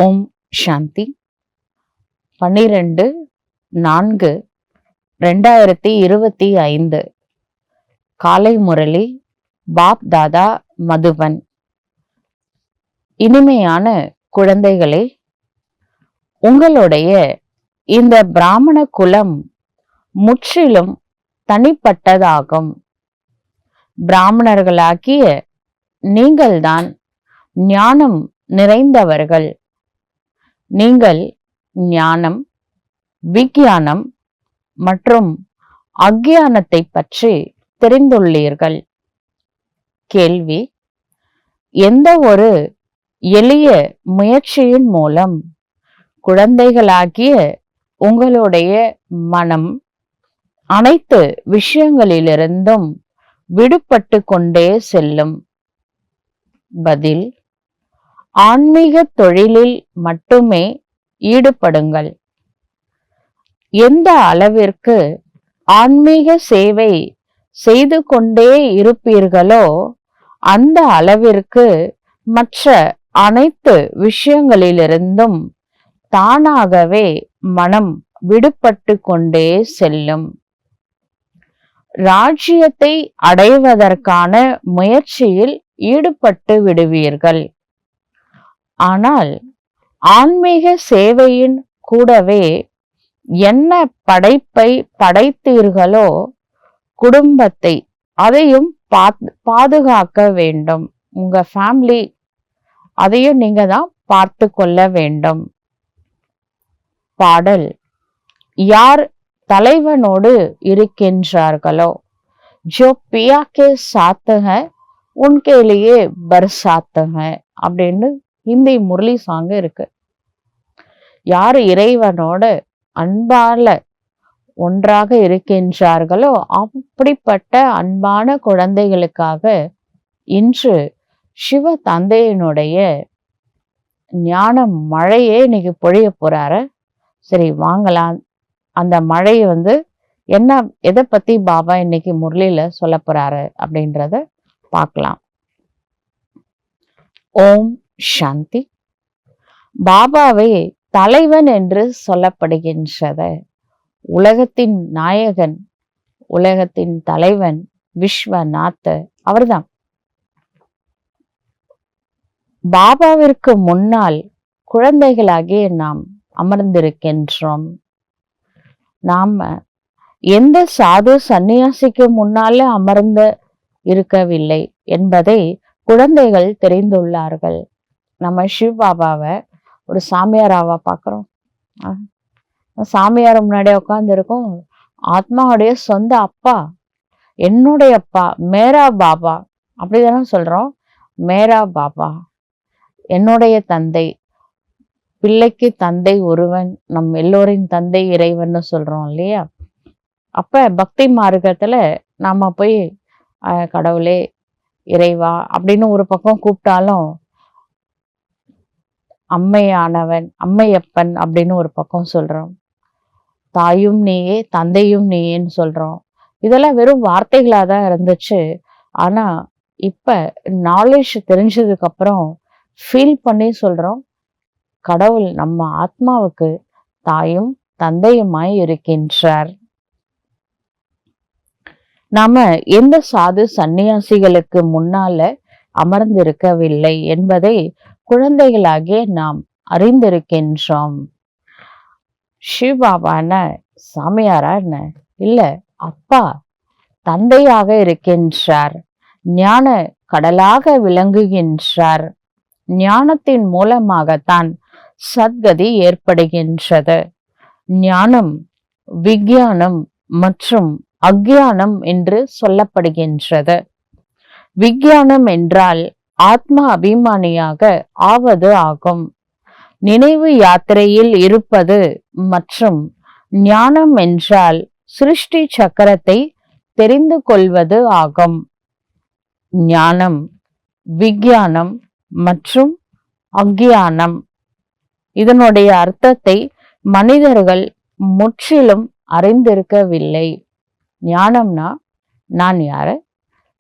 ஓம் சாந்தி. 12/4/2025 காலை முரளி பாப் தாதா மதுபன். இனிமையான குழந்தைகளே, உங்களுடைய இந்த பிராமண குலம் முற்றிலும் தனிப்பட்டதாகும். பிராமணர்களாகிய நீங்கள்தான் ஞானம் நிறைந்தவர்கள். நீங்கள் ஞானம், விஞ்ஞானம் மற்றும் அக்ஞானத்தை பற்றி தெரிந்துள்ளீர்கள். கேள்வி: எந்த ஒரு எளிய முயற்சியின் மூலம் குழந்தைகளாகிய உங்களுடைய மனம் அனைத்து விஷயங்களிலிருந்தும் விடுபட்டு கொண்டே செல்லும்? பதில்: ஆன்மீக தொழிலில் மட்டுமே ஈடுபடுங்கள். எந்த அளவிற்கு ஆன்மீக சேவை செய்து கொண்டே இருப்பீர்களோ அந்த அளவிற்கு மற்ற அனைத்து விஷயங்களிலிருந்தும் தானாகவே மனம் விடுபட்டு கொண்டே செல்லும். ராஜ்யத்தை அடைவதற்கான முயற்சியில் ஈடுபட்டு விடுவீர்கள். ஆனால் ஆன்மீக சேவையின் கூடவே என்ன படைப்பை படைத்தீர்களோ குடும்பத்தை அதையும் பாதுகாக்க வேண்டும். உங்க ஃபேமிலி அதையும் நீங்க தான் பார்த்து கொள்ள வேண்டும். பாடல்: யார் தலைவனோடு இருக்கின்றார்களோ, ஜோ பியா கே சாத் ஹை உன்கே லியே பர்சாத் ஹை அப்படின்னு ஹிந்தி முரளி சாங் இருக்கு. யார் இறைவனோட அன்பால ஒன்றாக இருக்கின்றார்களோ அப்படிப்பட்ட அன்பான குழந்தைகளுக்காக இன்று சிவ தந்தையினுடைய ஞான மழையே இன்னைக்கு பொழிய போறாரு. சரி, வாங்கலாம். அந்த மழையை என்ன, எதை பத்தி பாபா இன்னைக்கு முரளியில சொல்ல போறாரு அப்படின்றத பார்க்கலாம். ஓம் சாந்தி. பாபாவே தலைவன் என்று சொல்லப்படுகின்றது. உலகத்தின் நாயகன், உலகத்தின் தலைவன் விஸ்வநாத் அவர்தான். பாபாவிற்கு முன்னால் குழந்தைகளாகிய நாம் அமர்ந்திருக்கின்றோம். நாம எந்த சாது சந்நியாசிக்கு முன்னால அமர்ந்து இருக்கவில்லை என்பதை குழந்தைகள் தெரிந்துள்ளார்கள். நம்ம சிவ பாபாவை ஒரு சாமியாராவா பார்க்குறோம். சாமியார் முன்னாடி உட்கார்ந்து இருக்கோம். ஆத்மாவுடைய சொந்த அப்பா, என்னுடைய அப்பா, மேரா பாபா அப்படிதானே சொல்றோம். மேரா பாபா, என்னுடைய தந்தை. பிள்ளைக்கு தந்தை ஒருவன், நம் எல்லோரின் தந்தை இறைவன் சொல்றோம் இல்லையா? அப்ப பக்தி மார்க்கத்துல நாம போய் கடவுளே, இறைவா அப்படின்னு ஒரு பக்கம் கூப்பிட்டாலும் அம்மையானவன், அம்மையப்பன் அப்படின்னு ஒரு பக்கம் சொல்றோம். தாயும் நீயே, தந்தையும் நீயேன்னு சொல்றோம். இதெல்லாம் வெறும் வார்த்தைகளா தான் இருந்துச்சு. ஆனா இப்ப நாலேஜ் தெரிஞ்சதுக்கு அப்புறம் ஃபீல் பண்ணி சொல்றோம், கடவுள் நம்ம ஆத்மாவுக்கு தாயும் தந்தையுமாய் இருக்கின்றார். நாம எந்த சாது சந்நியாசிகளுக்கு முன்னால அமர்ந்திருக்கவில்லை என்பதை குழந்தைகளாகிய நாம் அறிந்திருக்கின்றோம். சிவபாபான சாமியாரா என்ன? இல்ல, அப்பா, தந்தையாக இருக்கின்றார். ஞான கடலாக விளங்குகின்றார். ஞானத்தின் மூலமாகத்தான் சத்கதி ஏற்படுகின்றது. ஞானம், விஞ்ஞானம் மற்றும் அக்ஞானம் என்று சொல்லப்படுகின்றது. விஞ்ஞானம் என்றால் ஆத்மா அபிமானியாக ஆவது ஆகும். நினைவு யாத்திரையில் இருப்பது. மற்றும் ஞானம் என்றால் சிருஷ்டி சக்கரத்தை தெரிந்து கொள்வது ஆகும். ஞானம், விஞ்ஞானம் மற்றும் அக்ஞானம், இதனுடைய அர்த்தத்தை மனிதர்கள் முற்றிலும் அறிந்திருக்கவில்லை. ஞானம்னா நான் யாரு,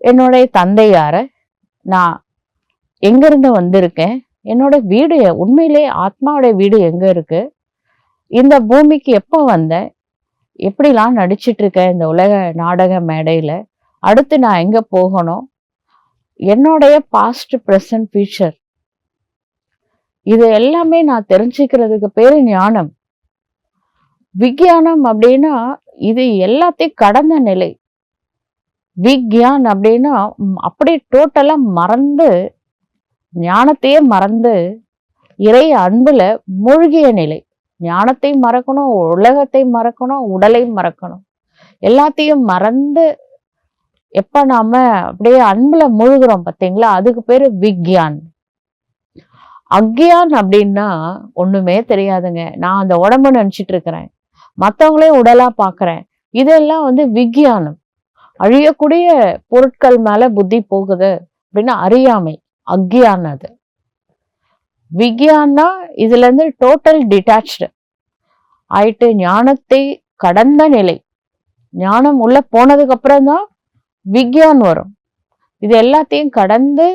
என்னுடைய தந்தை யாரு, நான் எங்கிருந்து வந்திருக்கேன், என்னோட வீடு உண்மையிலே ஆத்மாவோட வீடு எங்க இருக்கு? இந்த பூமிக்கு எப்போ வந்தேன்? எப்படிலாம் நடிச்சிட்டு இருக்கேன் இந்த உலக நாடக மேடையில? அடுத்து நான் எங்க போகணும்? என்னுடைய பாஸ்ட், பிரசன்ட், ஃபியூச்சர் இது எல்லாமே நான் தெரிஞ்சுக்கிறதுக்கு பேரு ஞானம். விஞ்ஞானம் அப்படின்னா இது எல்லாத்தையும் கடந்த நிலை. விக்யான் அப்படின்னா அப்படியே டோட்டலா மறந்து, ஞானத்தையே மறந்து இறை அன்புல மூழ்கிய நிலை. ஞானத்தை மறக்கணும், உலகத்தை மறக்கணும், உடலை மறக்கணும், எல்லாத்தையும் மறந்து எப்ப நாம அப்படியே அன்புல மூழ்கிறோம் பார்த்தீங்களா, அதுக்கு பேரு விக்யான். அக்யான் அப்படின்னா ஒண்ணுமே தெரியாதுங்க. நான் அந்த உடம்பு நினைச்சிட்டு இருக்கிறேன், மத்தவங்களையும் உடலா பாக்குறேன். இதெல்லாம் விக்யானம். அழியக்கூடிய பொருட்கள் மேல புத்தி போகுது அப்படின்னா அறியாமை, அக்யான். அது விக்யான்னா இதுல இருந்து டோட்டல் டிட்டாச்டு ஆயிட்டு ஞானத்தை கடந்த நிலை. ஞானம் உள்ள போனதுக்கு அப்புறம் தான் விக்யான் வரும். இது எல்லாத்தையும் கடந்து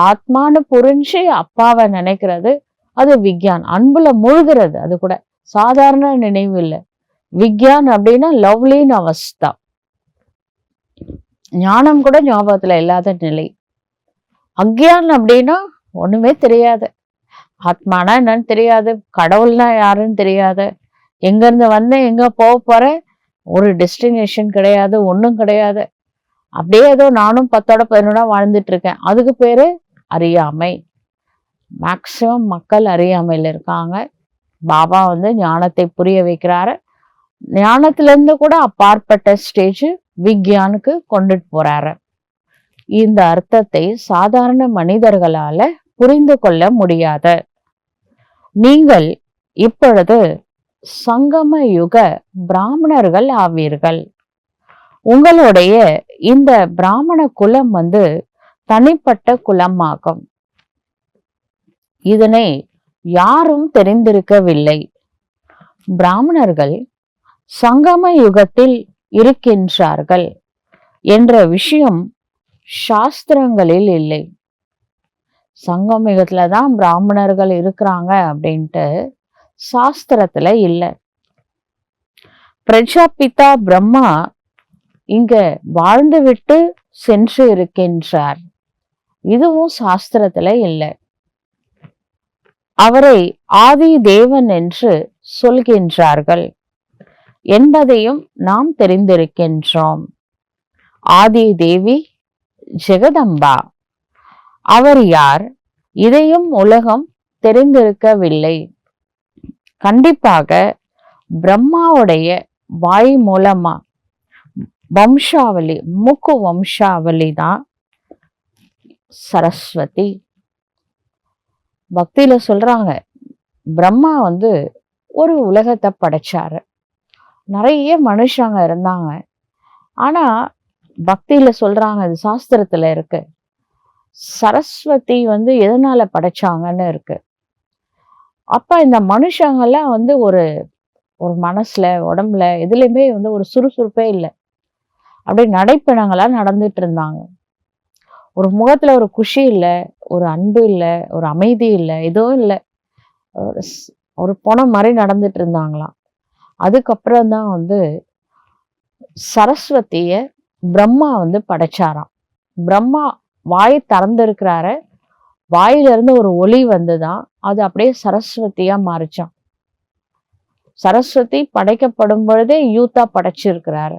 ஆத்மானு புரிஞ்சு அப்பாவை நினைக்கிறது அது விக்யான். அன்புல மூழ்கிறது. அது கூட சாதாரண நினைவு இல்லை. விக்யான் அப்படின்னா லவ்லின் அவஸ்தா. ஞானம் கூட ஞாபகத்துல இல்லாத நிலை. அக்யான் அப்படின்னா ஒண்ணுமே தெரியாது. ஆத்மானா என்னன்னு தெரியாது, கடவுள்னா யாருன்னு தெரியாது, எங்க இருந்து வந்தேன், எங்க போக போறேன், ஒரு டெஸ்டினேஷன் கிடையாது, ஒண்ணும் கிடையாது. அப்படியே ஏதோ நானும் 10ஓட 11 வாழ்ந்துட்டு இருக்கேன். அதுக்கு பேரு அறியாமை. மேக்சிமம் மக்கள் அறியாமையில இருக்காங்க. பாபா ஞானத்தை புரிய வைக்கிறாரு. ஞானத்துல இருந்து கூட அப்பாற்பட்ட ஸ்டேஜ் விக்யானுக்கு கொண்டுட்டு போறாரு. இந்த அர்த்தத்தை சாதாரண மனிதர்களால புரிந்து கொள்ள முடியாத நீங்கள் இப்பொழுது சங்கம யுக பிராமணர்கள் ஆவீர்கள். உங்களுடைய இந்த பிராமண குலம் தனிப்பட்ட குலமாகும். இதனை யாரும் தெரிந்திருக்கவில்லை. பிராமணர்கள் சங்கம யுகத்தில் இருக்கின்றார்கள் என்ற விஷயம் சாஸ்திரங்களில் இல்லை. சங்கம யுகத்துலதான் பிராமணர்கள் இருக்கிறாங்க அப்படின்ட்டு சாஸ்திரத்துல இல்லை. பிரஜாபிதா பிரம்மா இங்க வாழ்ந்து விட்டு சென்று இருக்கின்றார். இதுவும் சாஸ்திரத்துல இல்லை. அவரை ஆதி தேவன் என்று சொல்கின்றார்கள் என்பதையும் நாம் தெரிந்திருக்கின்றோம். ஆதி தேவி ஜெகதம்பா. அவர் யார்? இதையும் உலகம் தெரிந்திருக்கவில்லை. கண்டிப்பாக பிரம்மாவுடைய வாய் மூலமா வம்சாவளி, முக்கு வம்சாவளி தான் சரஸ்வதி. பக்தியில சொல்றாங்க, பிரம்மா ஒரு உலகத்தை படைச்சாரு. நிறைய மனுஷங்க இருந்தாங்க. ஆனா பக்தியில சொல்றாங்க, அது சாஸ்திரத்துல இருக்கு, சரஸ்வதி எதனால படைச்சாங்கன்னு இருக்கு. அப்ப இந்த மனுஷங்கெல்லாம் ஒரு ஒரு மனசுல, உடம்புல, எதுலையுமே ஒரு சுறுசுறுப்பே இல்லை. அப்படியே நடைப்பயணங்களா நடந்துட்டு இருந்தாங்க. ஒரு முகத்துல ஒரு குஷி இல்லை, ஒரு அன்பு இல்லை, ஒரு அமைதி இல்லை, எதுவும் இல்லை. ஒரு பொணம் மாதிரி நடந்துட்டு இருந்தாங்களாம். அதுக்கப்புறம் தான் சரஸ்வதிய பிரம்மா படைச்சாராம். பிரம்மா வாய் திறந்திருக்கிறாரு. வாயில இருந்து ஒரு ஒளி வந்துதான் அது அப்படியே சரஸ்வதியா மாறிச்சான். சரஸ்வதி படைக்கப்படும் பொழுதே யூத்தா படைச்சிருக்கிறாரு.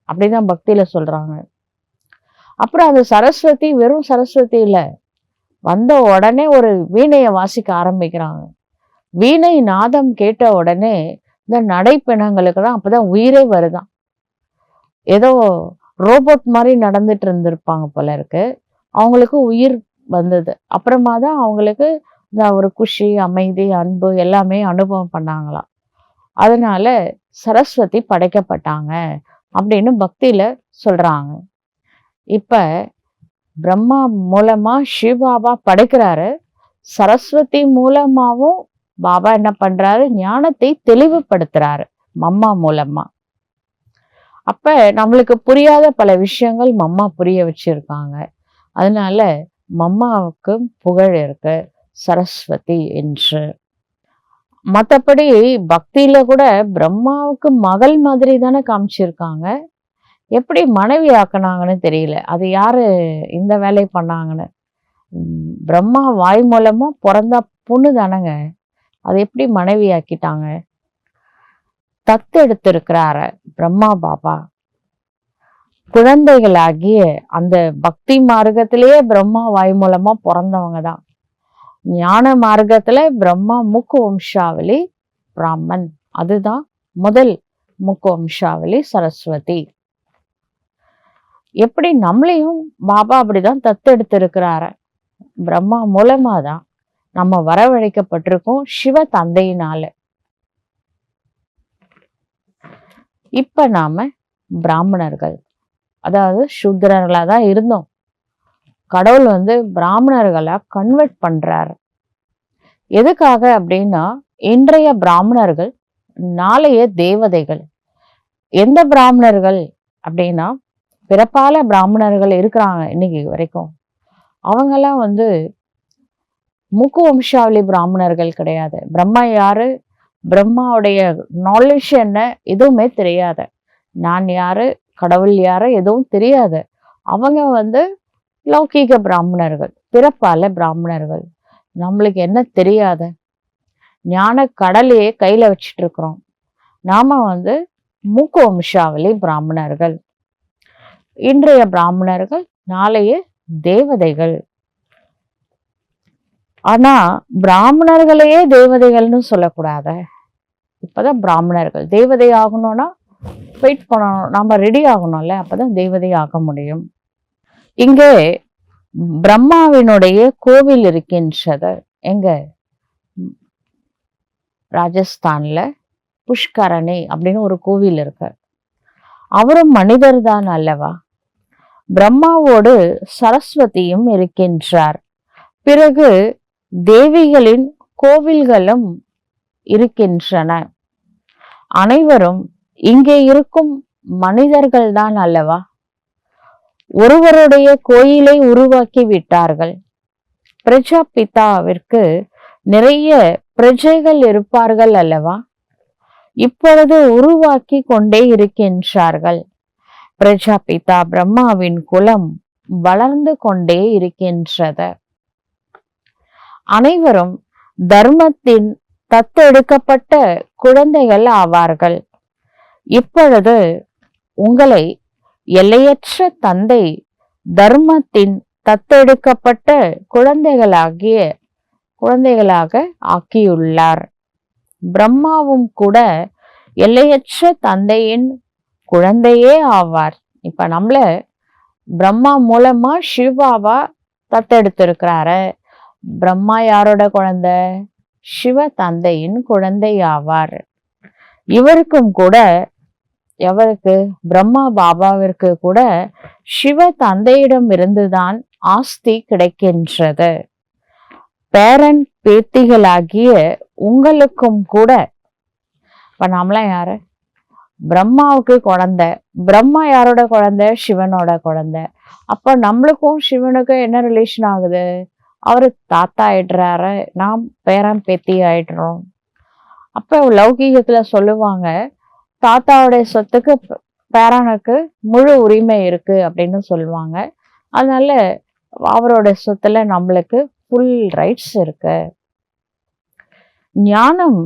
அப்படிதான் பக்தியில சொல்றாங்க. அப்புறம் அந்த சரஸ்வதி வெறும் சரஸ்வதி இல்ல, வந்த உடனே ஒரு வீணையை வாசிக்க ஆரம்பிக்கிறாங்க. வீணை நாதம் கேட்ட உடனே இந்த நடைப்பெணங்களுக்கு தான் அப்பதான் உயிரே வருதான். ஏதோ ரோபோட் மாதிரி நடந்துட்டு இருந்திருப்பாங்க போல இருக்கு. அவங்களுக்கு உயிர் வந்தது. அப்புறமா தான் அவங்களுக்கு இந்த ஒரு குஷி, அமைதி, அன்பு எல்லாமே அனுபவம் பண்ணாங்களாம். அதனால சரஸ்வதி படைக்கப்பட்டாங்க அப்படின்னு பக்தியில சொல்றாங்க. இப்ப பிரம்மா மூலமா சிவபாபா படைக்கிறாரு. சரஸ்வதி மூலமாவும் பாபா என்ன பண்றாரு? ஞானத்தை தெளிவுபடுத்துறாரு மம்மா மூலமா. அப்ப நம்மளுக்கு புரியாத பல விஷயங்கள் மம்மா புரிய வச்சிருக்காங்க. அதனால மம்மாவுக்கு புகழ் இருக்கு. சரஸ்வதி என்று. மத்தபடி பக்தியில கூட பிரம்மாவுக்கு மகள் மாதிரி தானே காமிச்சிருக்காங்க. எப்படி மனைவி ஆக்குனாங்கன்னு தெரியல. அது யாரு இந்த வேலை பண்ணாங்கன்னு. பிரம்மா வாய் மூலமா பிறந்த பொண்ணு தானங்க, அது எப்படி மனைவி ஆக்கிட்டாங்க? தத்தெடுத்திருக்கிறார பிரம்மா பாபா. குழந்தைகளாகிய அந்த பக்தி மார்க்கத்திலேயே பிரம்மா வாய் மூலமா பிறந்தவங்க தான். ஞான மார்க்கத்துல பிரம்மா முக்கு வம்சாவளி பிராமன், அதுதான் முதல் முக்கு வம்சாவளி சரஸ்வதி. எப்படி நம்மளையும் பாபா அப்படிதான் தத்தெடுத்திருக்கிறாரு. பிரம்மா மூலமா தான் நம்ம வரவழைக்கப்பட்டிருக்கோம் சிவ தந்தையினால. இப்ப நாம பிராமணர்கள், அதாவது சூத்திரர்களா தான் இருந்தோம். கடவுள் பிராமணர்களா கன்வெர்ட் பண்றாரு. எதுக்காக அப்படின்னா, இன்றைய பிராமணர்கள் நாளைய தேவதைகள். எந்த பிராமணர்கள் அப்படின்னா, பிறப்பால பிராமணர்கள் இருக்கிறாங்க இன்னைக்கு வரைக்கும். அவங்கெல்லாம் முக்கு வம்சாவளி பிராமணர்கள் கிடையாது. பிரம்மா யாரு, பிரம்மாவுடைய நாலேஜ் என்ன எதுவுமே தெரியாது. நான் யாரு, கடவுள் யாரு எதுவும் தெரியாது. அவங்க லௌகீக பிராமணர்கள், பிறப்பால பிராமணர்கள். நம்மளுக்கு என்ன தெரியாத ஞான கடலையே கையில வச்சுட்டு இருக்கிறோம். நாம மூக்கு வம்சாவளி பிராமணர்கள். இன்றைய பிராமணர்கள் நாளைய தேவதைகள். ஆனா பிராமணர்களையே தேவதைகள்னு சொல்லக்கூடாத. இப்பதான் பிராமணர்கள். தேவதை ஆகணும்னா வெயிட் பண்ணணும், நாம ரெடி ஆகணும்ல, அப்பதான் தேவதை ஆக முடியும். இங்கே பிரம்மாவினுடைய கோவில் இருக்கின்றது. எங்க? ராஜஸ்தான்ல புஷ்கரணி அப்படின்னு ஒரு கோவில் இருக்கு. அவரும் மனிதர் தான் அல்லவா? பிரம்மாவோடு சரஸ்வதியும் இருக்கின்றார். பிறகு தேவிகளின் கோவில்களும் இருக்கின்றன. அனைவரும் இங்கே இருக்கும் மனிதர்கள் தான் அல்லவா? ஒருவருடைய கோயிலை உருவாக்கி விட்டார்கள். பிரஜாபிதாவிற்கு நிறைய பிரஜைகள் இருப்பார்கள் அல்லவா? இப்பொழுது உருவாக்கி கொண்டே இருக்கின்றார்கள். பிரஜாபிதா பிரம்மாவின் குலம் வளர்ந்து கொண்டே இருக்கின்றது. அனைவரும் தர்மத்தின் தத்தெடுக்கப்பட்ட குழந்தைகள் ஆவார்கள். இப்பொழுது உங்களை எல்லையற்ற தந்தை தர்மத்தின் தத்தெடுக்கப்பட்ட குழந்தைகளாக ஆக்கியுள்ளார். பிரம்மாவும் கூட எல்லையற்ற தந்தையின் குழந்தையே ஆவார். இப்ப நம்மள பிரம்மா மூலமா சிவபாபா தத்தெடுத்திருக்கிறாரு. பிரம்மா யாரோட குழந்தை? சிவ தந்தையின் குழந்தை ஆவார். இவருக்கும் கூட, எவருக்கு? பிரம்மா பாபாவிற்கு கூட சிவ தந்தையிடம் இருந்துதான் ஆஸ்தி கிடைக்கின்றது. பேரன் பேத்திகளாகிய உங்களுக்கும் கூட. இப்ப நாமலாம் யாரு? பிரம்மாவுக்கு குழந்தை. பிரம்மா யாரோட குழந்தை? சிவனோட குழந்தை. அப்ப நம்மளுக்கும் சிவனுக்கும் என்ன ரிலேஷன் ஆகுது? அவரு தாத்தா ஆயிடுறாரு, நாம் பேரன் பேத்தி ஆயிடுறோம். அப்ப லௌகீகத்துல சொல்லுவாங்க, தாத்தாவுடைய சொத்துக்கு பேரனுக்கு முழு உரிமை இருக்கு அப்படின்னு சொல்லுவாங்க. அதனால அவரோட சொத்துல நம்மளுக்கு ஃபுல் ரைட்ஸ் இருக்கு. ஞானம்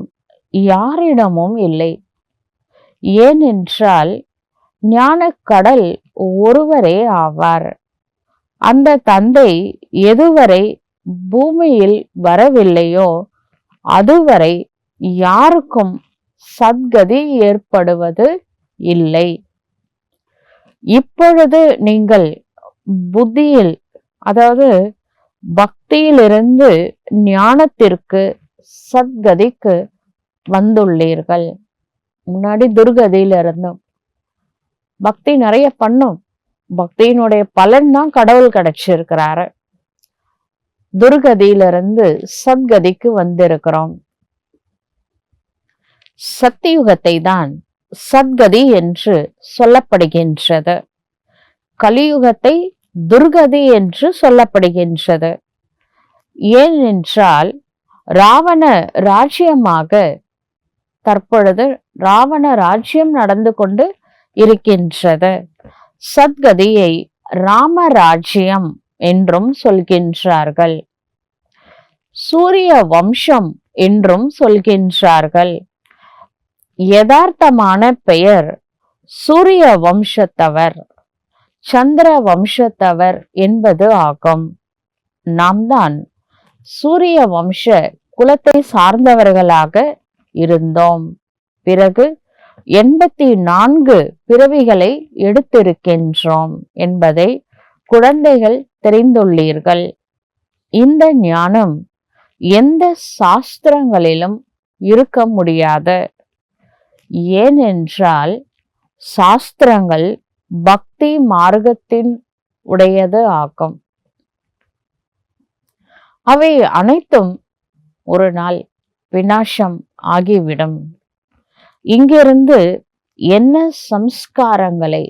யாரிடமும் இல்லை. ஏனென்றால் ஞான கடல் ஒருவரே ஆவார். அந்த தந்தை எதுவரை பூமியில் வரவில்லையோ அதுவரை யாருக்கும் சத்கதி ஏற்படுவது இல்லை. இப்பொழுது நீங்கள் புத்தியில், அதாவது பக்தியிலிருந்து ஞானத்திற்கு சத்கதிக்கு வந்துள்ளீர்கள். முன்னாடி துர்கதியில இருந்தோம். பக்தி நிறைய பண்ணோம். பக்தியினுடைய பலன் தான் கடவுள் கிடைச்சிருக்கிறாரு. துர்கதியிலிருந்து சத்கதிக்கு வந்திருக்கிறோம். சத்தியுகத்தை தான் சத்கதி என்று சொல்லப்படுகின்றது. கலியுகத்தை துர்கதி என்று சொல்லப்படுகின்றது. ஏனென்றால் ராவண ராஜ்யமாக தற்பொழுது ராவண ராஜ்யம் நடந்து கொண்டு இருக்கின்றது. சத்கதியை ராமராஜ்யம் என்றும் சொல்கின்றார்கள். சூரிய வம்சம் என்றும் சொல்கின்றார்கள். யதார்த்தமான பெயர் சூரிய வம்சத்தவர், சந்திர வம்சத்தவர் என்பது ஆகும். நாம் தான் சூரிய வம்ச குலத்தை சார்ந்தவர்களாக இருந்தோம். பிறகு 84 பிறவிகளை எடுத்திருக்கின்றோம் என்பதை குழந்தைகள் தெரிந்துள்ளீர்கள். இந்த ஞானம் எந்த சாஸ்திரங்களிலும் இருக்க முடியாது. ஏனென்றால் சாஸ்திரங்கள் பக்தி மார்க்கத்தின் உடையது ஆகும். அவை அனைத்தும் ஒரு நாள் விநாசம் ஆகிவிடும். இங்கிருந்து என்ன சம்ஸ்காரங்களை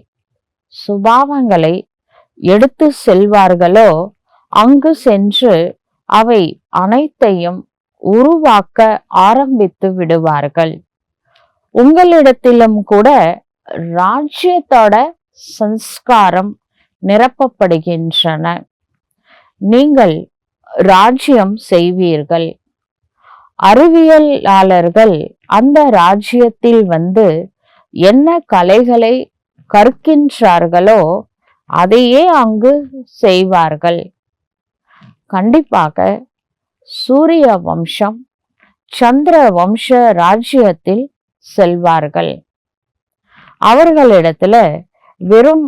சுபாவங்களை எடுத்து செல்வார்களோ அங்கு சென்று அவை அனைத்தையும் உருவாக்க ஆரம்பித்து விடுவார்கள். உங்களிடத்திலும் கூட ராஜ்யத்தோட சம்ஸ்காரம் நிரப்பப்படுகின்றன. நீங்கள் ராஜ்யம் செய்வீர்கள். அறிவியலாளர்கள் அந்த ராஜ்யத்தில் வந்து என்ன கலைகளை கற்கின்றார்களோ அதையே அங்கு செய்வார்கள். கண்டிப்பாக சூரிய வம்சம் சந்திர வம்ச ராஜ்யத்தில் செல்வார்கள். அவர்களிடத்துல வெறும்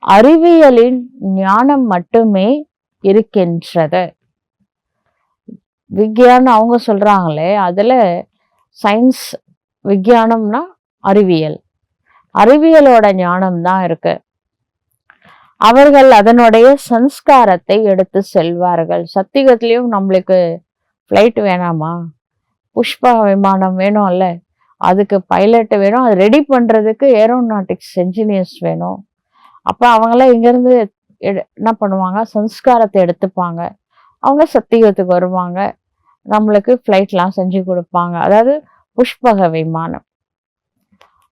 அறிவியலின் ஞானம் மட்டுமே இருக்கின்றது. விஞ்ஞானம் அவங்க சொல்றாங்களே, அதுல சயின்ஸ் விஞ்ஞானம்னா அறிவியல், அறிவியலோட ஞானம் தான் இருக்கு. அவர்கள் அதனுடைய சன்ஸ்காரத்தை எடுத்து செல்வார்கள். சத்தியத்திலையும் நம்மளுக்கு ஃப்ளைட் வேணாமா, புஷ்ப விமானம் வேணும்ல, அதுக்கு பைலட் வேணும், அது ரெடி பண்றதுக்கு ஏரோநாட்டிக்ஸ் என்ஜினியர்ஸ் வேணும். அப்ப அவங்களாம் இங்கிருந்து என்ன பண்ணுவாங்க, சன்ஸ்காரத்தை எடுத்துப்பாங்க. அவங்க சத்தியத்துக்கு வருவாங்க, நம்மளுக்கு ஃப்ளைட்லாம் செஞ்சு கொடுப்பாங்க. அதாவது புஷ்பக விமானம்.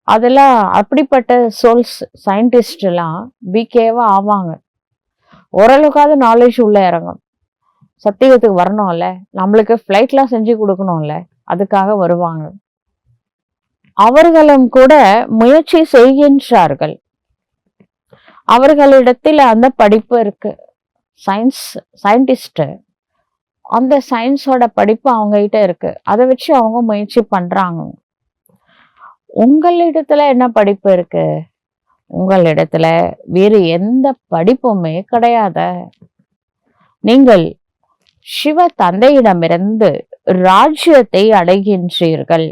அதெல்லாம் அப்படிப்பட்ட சோல்ஸ் சயின்டிஸ்ட் எல்லாம் பிகேவா ஆவாங்க. ஓரளவுக்காவது நாலேஜ் உள்ள இறங்கும். சத்தியத்துக்கு வரணும்ல, நம்மளுக்கு ஃப்ளைட்லாம் செஞ்சு கொடுக்கணும்ல, அதுக்காக வருவாங்க. அவர்களும் கூட முயற்சி செய்கின்றார்கள். அவர்களிடத்தில் அந்த படிப்பு இருக்கு. சயின்டிஸ்ட் அந்த சயின்ஸோட படிப்பு அவங்க கிட்ட இருக்கு. அதை வச்சு அவங்க முயற்சி பண்றாங்க. உங்களிடத்துல என்ன படிப்பு இருக்கு? உங்களிடத்துல வேறு எந்த படிப்புமே கிடையாது. நீங்கள் சிவ தந்தையிடமிருந்து ராஜ்யத்தை அடைகின்றீர்கள்.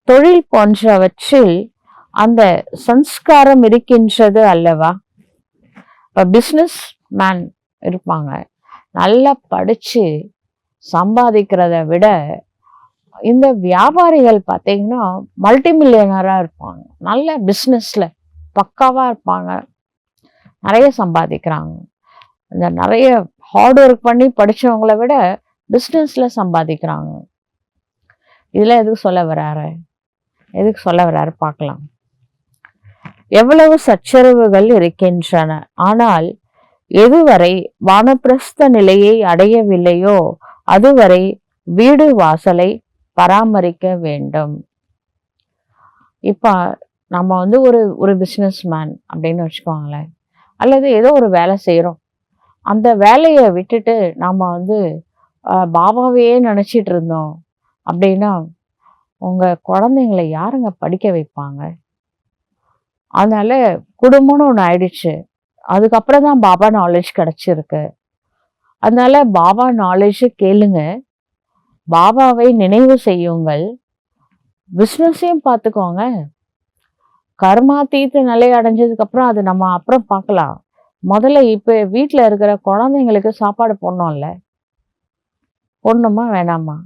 தொழில் போன்றவற்றில் அந்த சன்ஸ்காரம் இருக்கின்றது அல்லவா? இப்ப பிசினஸ் மேன் இருப்பாங்க, நல்லா படிச்சு சம்பாதிக்கிறத விட இந்த வியாபாரிகள் பார்த்தீங்கன்னா மல்டி மில்லியனரா இருப்பாங்க. நல்ல பிஸ்னஸ்ல பக்காவா இருப்பாங்க, நிறைய சம்பாதிக்கிறாங்க. இந்த நிறைய ஹார்ட் ஒர்க் பண்ணி படிச்சவங்களை விட பிஸ்னஸ்ல சம்பாதிக்கிறாங்க. இதுல எதுக்கு சொல்ல வர்றாரு பார்க்கலாம். எவ்வளவு சச்சரவுகள் இருக்கின்றன. ஆனால் எதுவரை வானப்பிரஸ்த நிலையை அடையவில்லையோ அதுவரை வீடு வாசலை பராமரிக்க வேண்டும். இப்ப நம்ம ஒரு பிசினஸ் மேன் அப்படின்னு வச்சுக்கோங்களேன், அல்லது ஏதோ ஒரு வேலை செய்யறோம். அந்த வேலையை விட்டுட்டு நாம பாபாவையே நினைச்சிட்டு இருந்தோம் அப்படின்னா உங்க குழந்தைங்களை யாருங்க படிக்க வைப்பாங்க? அதனால குடும்பம்னு ஒன்று ஆயிடுச்சு. அதுக்கப்புறம் தான் பாபா நாலேஜ் கிடைச்சிருக்கு. அதனால பாபா நாலேஜ் கேளுங்க, பாபாவை நினைவு செய்யுங்கள், பிஸ்னஸையும் பார்த்துக்கோங்க. கர்மாத்தீத்து நிலை அடைஞ்சதுக்கு அப்புறம் அது நம்ம அப்புறம் பார்க்கலாம். முதல்ல இப்ப வீட்டுல இருக்கிற குழந்தைங்களுக்கு சாப்பாடு போடணும்ல, போடணுமா வேணாமா?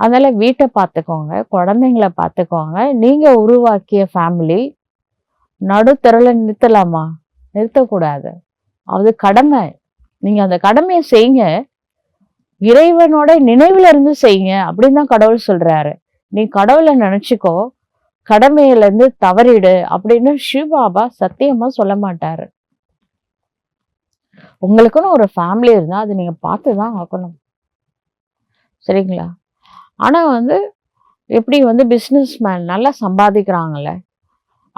அதனால வீட்டை பார்த்துக்கோங்க, குழந்தைங்களை பார்த்துக்கோங்க. நீங்க உருவாக்கிய ஃபேமிலி நடுத்தரல நிறுத்தலாமா? நிறுத்தக்கூடாது. அது கடமை. நீங்க அந்த கடமையை செய்யுங்க. இறைவனோட நினைவுல இருந்து செய்யுங்க அப்படின்னு தான் கடவுள் சொல்றாரு. நீ கடவுளை நினைச்சுக்கோ, கடமையில இருந்து தவறிடு அப்படின்னு சிவபாபா சத்தியமா சொல்ல மாட்டாரு. உங்களுக்குன்னு ஒரு ஃபேமிலி இருந்தா அது நீங்க பார்த்துதான் ஆகணும். சரிங்களா? ஆனா எப்படி பிசினஸ் மேன் நல்லா சம்பாதிக்கிறாங்கல்ல,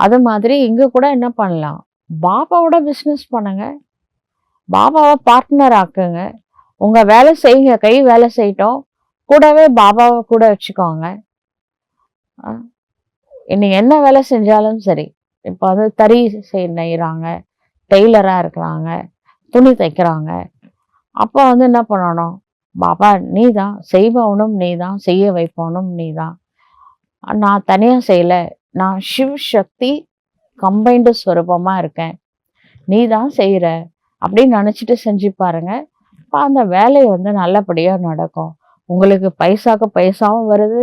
அது மாதிரி இங்க கூட என்ன பண்ணலாம், பாபாவோட பிசினஸ் பண்ணுங்க, பாபாவை பார்ட்னர் ஆக்குங்க. உங்க வேலை செய்யுங்க, கை வேலை செய்யட்டும், கூடவே பாபாவை கூட வச்சுக்கோங்க. இன்னைக்கு என்ன வேலை செஞ்சாலும் சரி, இப்போ தறி நெய்கிறாங்க, டெய்லரா இருக்கிறாங்க, துணி தைக்கிறாங்க. அப்போ என்ன பண்ணணும், பாபா நீ தான் செய்பவனும், நீ தான் செய்ய வைப்பவனும், நீ தான். நான் தனியா செய்யல, நான் சிவ சக்தி கம்பைன்டு ஸ்வரூபமா இருக்கேன், நீ தான் செய்யற அப்படின்னு நினைச்சிட்டு செஞ்சு பாருங்க. அந்த வேலை நல்லபடியா நடக்கும். உங்களுக்கு பைசாக்கு பைசாவும் வருது,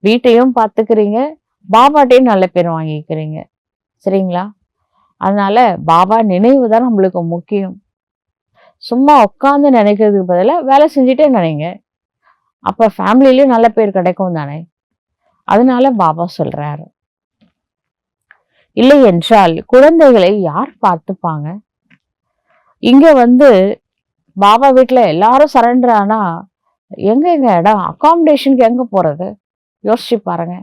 வீட்டையும் பார்த்துக்கிறீங்க, பாபாட்டையும் நல்ல பேர் வாங்கிக்கிறீங்க. சரிங்களா? அதனால பாபா நினைவு தான் நம்மளுக்கு முக்கியம். சும்மா உட்காந்து நினைக்கிறதுக்கு பதிலாக வேலை செஞ்சுட்டே நினைங்க, அப்ப ஃபேமிலிலயும் நல்ல பேர் கிடைக்கும் தானே. அதனால பாபா சொல்றாரு. இல்லை என்றால் குழந்தைகளை யார் பார்த்துப்பாங்க? இங்க பாபா வீட்டுல எல்லாரும் சரண்டர் ஆனா எங்க இடம், அகாமடேஷனுக்கு எங்க போறது? யோசிச்சு பாருங்க.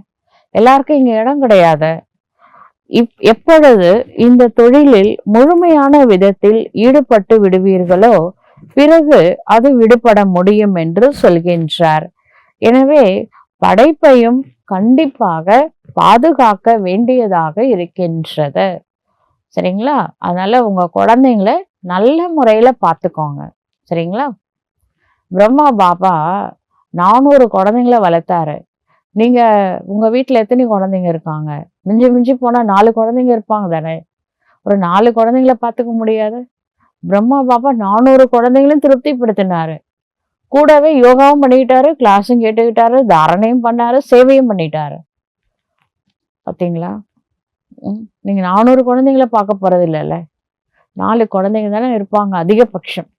எல்லாருக்கும் இங்க இடம் கிடையாது. எப்பொழுது இந்த தொழிலில் முழுமையான விதத்தில் ஈடுபட்டு விடுவீர்களோ பிறகு அது விடுபட முடியும் என்று சொல்கின்றார். எனவே படைப்பையும் கண்டிப்பாக பாதுகாக்க வேண்டியதாக இருக்கின்றது. சரிங்களா? அதனால உங்க குழந்தைங்களை நல்ல முறையில பார்த்துக்கோங்க. சரிங்களா? பிரம்மா பாபா 400 குழந்தைங்களை வளர்த்தாரு. நீங்க உங்க வீட்டுல எத்தனை குழந்தைங்க இருக்காங்க? மிஞ்சி மிஞ்சி போனா 4 குழந்தைங்க இருப்பாங்க தானே. ஒரு 4 குழந்தைங்களை பார்த்துக்க முடியாது? பிரம்மா பாபா 400 குழந்தைங்களும் திருப்திப்படுத்தினாரு. கூடவே யோகாவும் பண்ணிக்கிட்டாரு, கிளாஸும் கேட்டுக்கிட்டாரு, தாரணையும் பண்ணாரு, சேவையும் பண்ணிட்டாரு. பார்த்தீங்களா? நீங்க 400 குழந்தைங்களை பார்க்க போறது இல்லைல்ல, 4 குழந்தைங்க தானே இருப்பாங்க அதிகபட்சம்.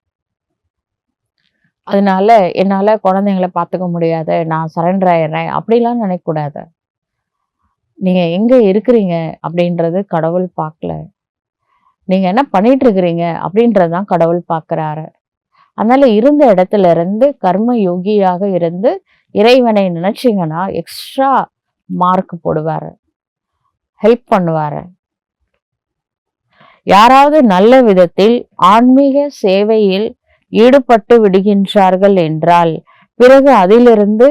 அதனால என்னால குழந்தைங்களை பார்த்துக்க முடியாது, நான் சரண்டர் ஆயிடுறேன் அப்படிலாம் நினைக்கக்கூடாது. நீங்க எங்க இருக்கிறீங்க அப்படின்றது கடவுள் பார்க்கல, நீங்க என்ன பண்ணிட்டு இருக்கிறீங்க அப்படின்றதுதான் கடவுள் பார்க்கிறாரு. அதனால இருந்த இடத்துல இருந்து கர்ம யோகியாக இருந்து இறைவனை நினைச்சீங்கன்னா எக்ஸ்ட்ரா மார்க் போடுவாரு, ஹெல்ப் பண்ணுவாரு. யாராவது நல்ல விதத்தில் ஆன்மீக சேவையில் ஈடுபட்டு விடுகின்றார்கள் என்றால் பிறகு அதிலிருந்து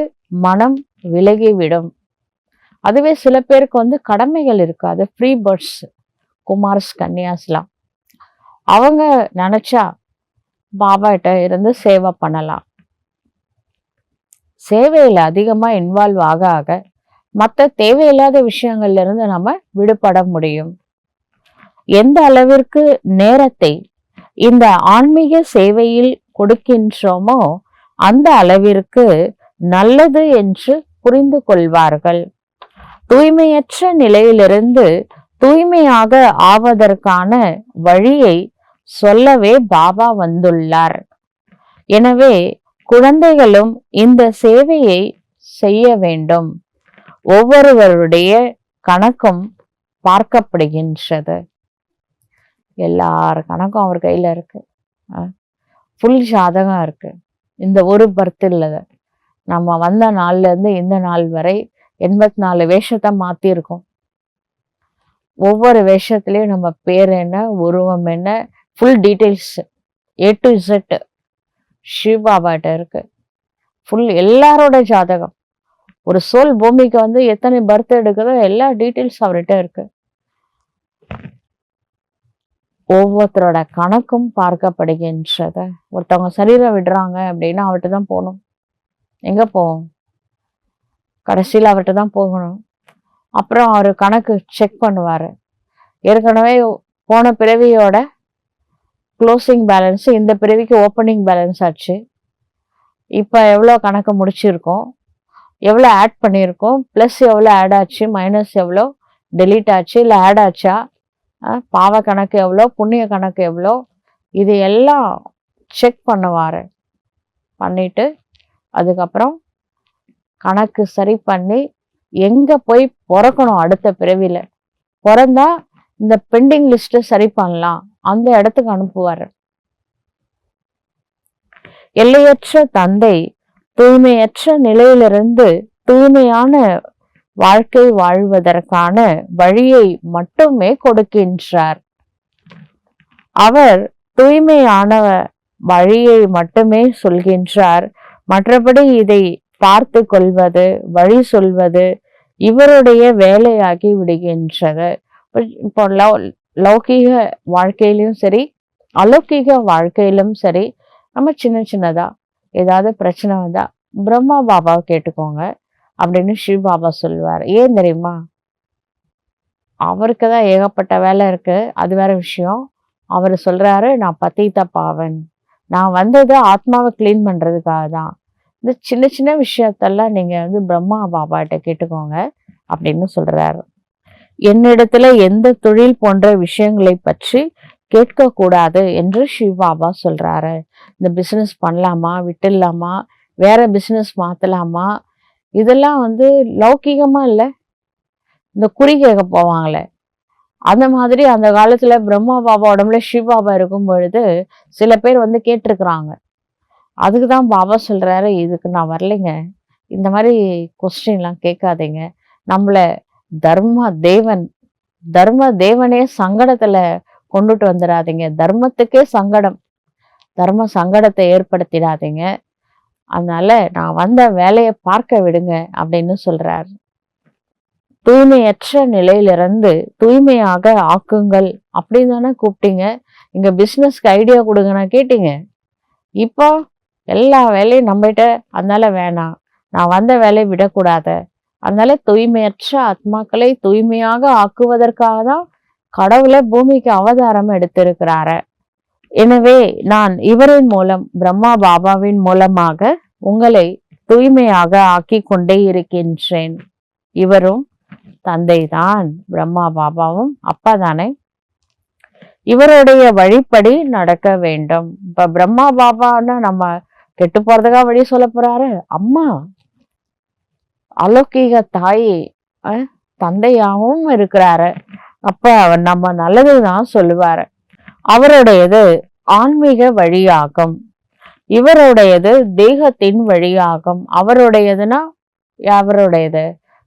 மனம் விலகிவிடும். அதுவே சில பேருக்கு கடமைகள் இருக்காது, ஃப்ரீ பேர்ட்ஸ், குமார்ஸ், கன்னியாஸ்லாம். அவங்க நினைச்சா பாபாட்ட இருந்து சேவை பண்ணலாம். சேவையில அதிகமா இன்வால்வ் ஆக ஆக மற்ற தேவையில்லாத விஷயங்கள்ல இருந்து நம்ம விடுபட முடியும். எந்த அளவிற்கு நேரத்தை இந்த ஆன்மீக சேவையில் கொடுக்கின்றோமோ அந்த அளவிற்கு நல்லது என்று புரிந்து கொள்வார்கள். தூய்மையற்ற நிலையிலிருந்து தூய்மையாக ஆவதற்கான வழியை சொல்லவே பாபா வந்துள்ளார். எனவே குழந்தைகளும் இந்த சேவையை செய்ய வேண்டும். ஒவ்வொருவருடைய கணக்கும் பார்க்கப்படுகின்றது. எல்லார் கணக்கும் அவர் கையில இருக்கு. ஃபுல் ஜாதகம் இருக்கு. இந்த ஒரு பர்த் இல்லத, நம்ம வந்த நாள்ல இருந்து இந்த நாள் வரை 84 வேஷத்தை மாத்திருக்கோம். ஒவ்வொரு வேஷத்துலயும் நம்ம பேர் என்ன, உருவம் என்ன, full details A to Z சிவபாபாட்ட இருக்கு. ஃபுல் எல்லாரோட ஜாதகம். ஒரு சோல் பூமிக்கு எத்தனை பர்த் எடுக்குதோ எல்லா டீட்டெயில்ஸ் அவர்கிட்ட இருக்கு. ஒவ்வொருத்தரோட கணக்கும் பார்க்கப்படுகின்றது. ஒருத்தவங்க சரீரம் விடுறாங்க அப்படின்னா அவர்கிட்ட தான் போகணும். எங்க போவோம்? கடைசியில் அவர்கிட்ட தான் போகணும். அப்புறம் அவர் கணக்கு செக் பண்ணுவாரு. ஏற்கனவே போன பிறவியோட க்ளோசிங் பேலன்ஸ் இந்த பிறவிக்கு ஓப்பனிங் பேலன்ஸ் ஆச்சு. இப்போ எவ்வளோ கணக்கு முடிச்சிருக்கோம், எவ்வளோ ஆட் பண்ணியிருக்கோம், ப்ளஸ் எவ்வளோ ஆட் ஆச்சு, மைனஸ் எவ்வளோ டெலீட் ஆச்சு, இல்லை ஆட் ஆச்சா, பாவ கணக்கு எவ்வளோ, புண்ணிய கணக்கு எவ்வளோ, இது எல்லாம் செக் பண்ணுவார். பண்ணிட்டு அதுக்கப்புறம் கணக்கு சரி பண்ணி எங்க போய் பிறக்கணும், அடுத்த பிறவில பிறந்தா இந்த பெண்டிங் லிஸ்ட் சரி பண்ணலாம், அந்த இடத்துக்கு அனுப்புவாரு. எல்லையற்ற தந்தை தூய்மையற்ற நிலையிலிருந்து தூய்மையான வாழ்க்கை வாழ்வதற்கான வழியை மட்டுமே கொடுக்கின்றார். அவர் தூய்மையான வழியை மட்டுமே சொல்கின்றார். மற்றபடி இதை பார்த்து கொள்வது, வழி சொல்வது இவருடைய வேலையாகி விடுகின்றது. இப்போ லௌகீக வாழ்க்கையிலும் சரி, அலௌகீக வாழ்க்கையிலும் சரி, நம்ம சின்ன சின்னதா ஏதாவது பிரச்சனை வந்தா பிரம்மா பாபாவை கேட்டுக்கோங்க அப்படின்னு சிவ பாபா சொல்லுவார். ஏன் தெரியுமா? அவருக்கு தான் ஏகப்பட்ட வேலை இருக்கு, அது வேற விஷயம். அவர் சொல்றாரு, நான் பத்தித்த பாவன், நான் வந்தது ஆத்மாவை கிளீன் பண்றதுக்காக தான். இந்த சின்ன சின்ன விஷயத்தெல்லாம் நீங்க பிரம்மா பாபாட்ட கேட்டுக்கோங்க அப்படின்னு சொல்றாரு. என்னிடத்துல எந்த தொழில் போன்ற விஷயங்களை பற்றி கேட்க கூடாது என்று சிவ பாபா சொல்றாரு. இந்த பிசினஸ் பண்ணலாமா, விட்டுடலாமா, வேற பிசினஸ் மாத்தலாமா, இதெல்லாம் லௌகீகமா இல்ல, இந்த குறி கேட்க போவாங்களே அந்த மாதிரி. அந்த காலத்துல பிரம்மா பாபா உடம்புல சிவ பாபா இருக்கும் பொழுது சில பேர் கேட்டிருக்கிறாங்க. அதுக்குதான் பாபா சொல்றாரு, இதுக்கு நான் வரலைங்க, இந்த மாதிரி கொஸ்டின்லாம் கேட்காதீங்க, நம்மள தர்ம தேவனே சங்கடத்துல கொண்டுட்டு வந்துடாதீங்க, தர்மத்துக்கே சங்கடம், தர்ம சங்கடத்தை ஏற்படுத்திடாதீங்க, அதனால நான் வந்த வேலையை பார்க்க விடுங்க அப்படின்னு சொல்றாரு. தூய்மையற்ற நிலையிலிருந்து தூய்மையாக ஆக்குங்கள் அப்படின்னு தானே கூப்பிட்டீங்க. இங்க பிசினஸ்க்கு ஐடியா கொடுங்கன்னு கேட்டீங்க. இப்போ எல்லா வேலையும் நம்மகிட்ட, அதனால வேணாம், நான் வந்த வேலையை விடக்கூடாது, அதனால தூய்மையற்ற ஆத்மாக்களை தூய்மையாக ஆக்குவதற்காக தான் கடவுளை பூமிக்கு அவதாரம் எடுத்திருக்கிறாரு. எனவே நான் இவரின் மூலம், பிரம்மா பாபாவின் மூலமாக உங்களை தூய்மையாக ஆக்கி கொண்டே இருக்கின்றேன். இவரும் தந்தை தான், பிரம்மா பாபாவும் அப்பா தானே. இவருடைய வழிப்படி நடக்க வேண்டும். இப்ப பிரம்மா பாபான்னு நம்ம கெட்டு போறதுக்காக வழி சொல்ல போறாரு. அம்மா அலௌகீக தாய் தந்தையாகவும் இருக்கிறாரு. அப்ப அவர் நம்ம நல்லதுதான் சொல்லுவாரு. அவருடையது ஆன்மீக வழியாகும், இவருடையது தேகத்தின் வழியாகும். அவருடையதுன்னா அவருடையது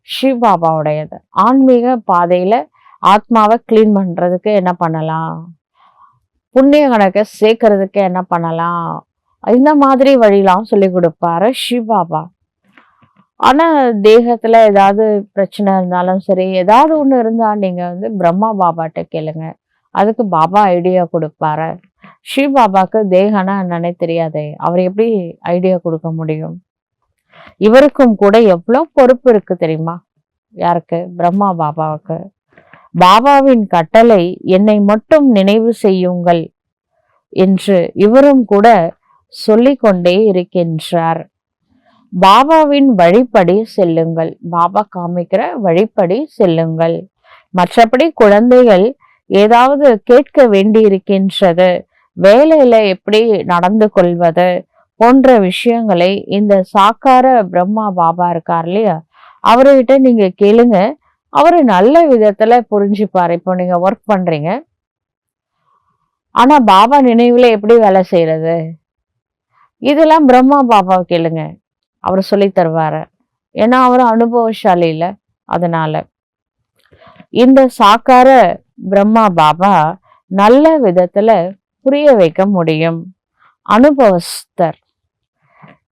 சிவ பாபாவுடையது ஆன்மீக பாதையில ஆத்மாவை கிளீன் பண்றதுக்கு என்ன பண்ணலாம், புண்ணிய கணக்கை சேர்க்கறதுக்கு என்ன பண்ணலாம், இந்த மாதிரி வழியெல்லாம் சொல்லி கொடுப்பாரு சிவ பாபா. ஆனா தேகத்துல ஏதாவது பிரச்சனை இருந்தாலும் சரி, ஏதாவது ஒண்ணு இருந்தா நீங்க பிரம்மா பாபாட்ட கேளுங்க, அதுக்கு பாபா ஐடியா கொடுப்பாரு. சிவ பாபாக்கு தேகனா என்னன்னே தெரியாதே, அவர் எப்படி ஐடியா கொடுக்க முடியும்? இவருக்கும் கூட எவ்வளவு பொறுப்பு இருக்கு தெரியுமா? யாருக்கு? பிரம்மா பாபாவுக்கு. பாபாவின் கட்டளை என்னை மட்டும் நினைவு செய்யுங்கள் என்று இவரும் கூட சொல்லிக்கொண்டே இருக்கின்றார். பாபாவின் வழிப்படி செல்லுங்கள், பாபா காமிக்கிற வழிப்படி செல்லுங்கள். மற்றபடி குழந்தைகள் ஏதாவது கேட்க வேண்டி இருக்கின்றது, வேலையில எப்படி நடந்து கொள்வது போன்ற விஷயங்களை இந்த சாக்கார பிரம்மா பாபா இருக்கார் இல்லையா, அவர்கிட்ட நீங்க கேளுங்க, அவரு நல்ல விதத்துல புரிஞ்சுப்பாரு. இப்போ நீங்க ஒர்க் பண்றீங்க, ஆனா பாபா நினைவுல எப்படி வேலை செய்யறது, இதெல்லாம் பிரம்மா பாபாவை கேளுங்க, அவர் சொல்லி தருவாரு. ஏன்னா அவர் அனுபவசாலி இல்ல. அதனால இந்த சாக்கார பிரம்மா பாபா நல்ல விதத்துல புரிய வைக்க முடியும். அனுபவஸ்தர்,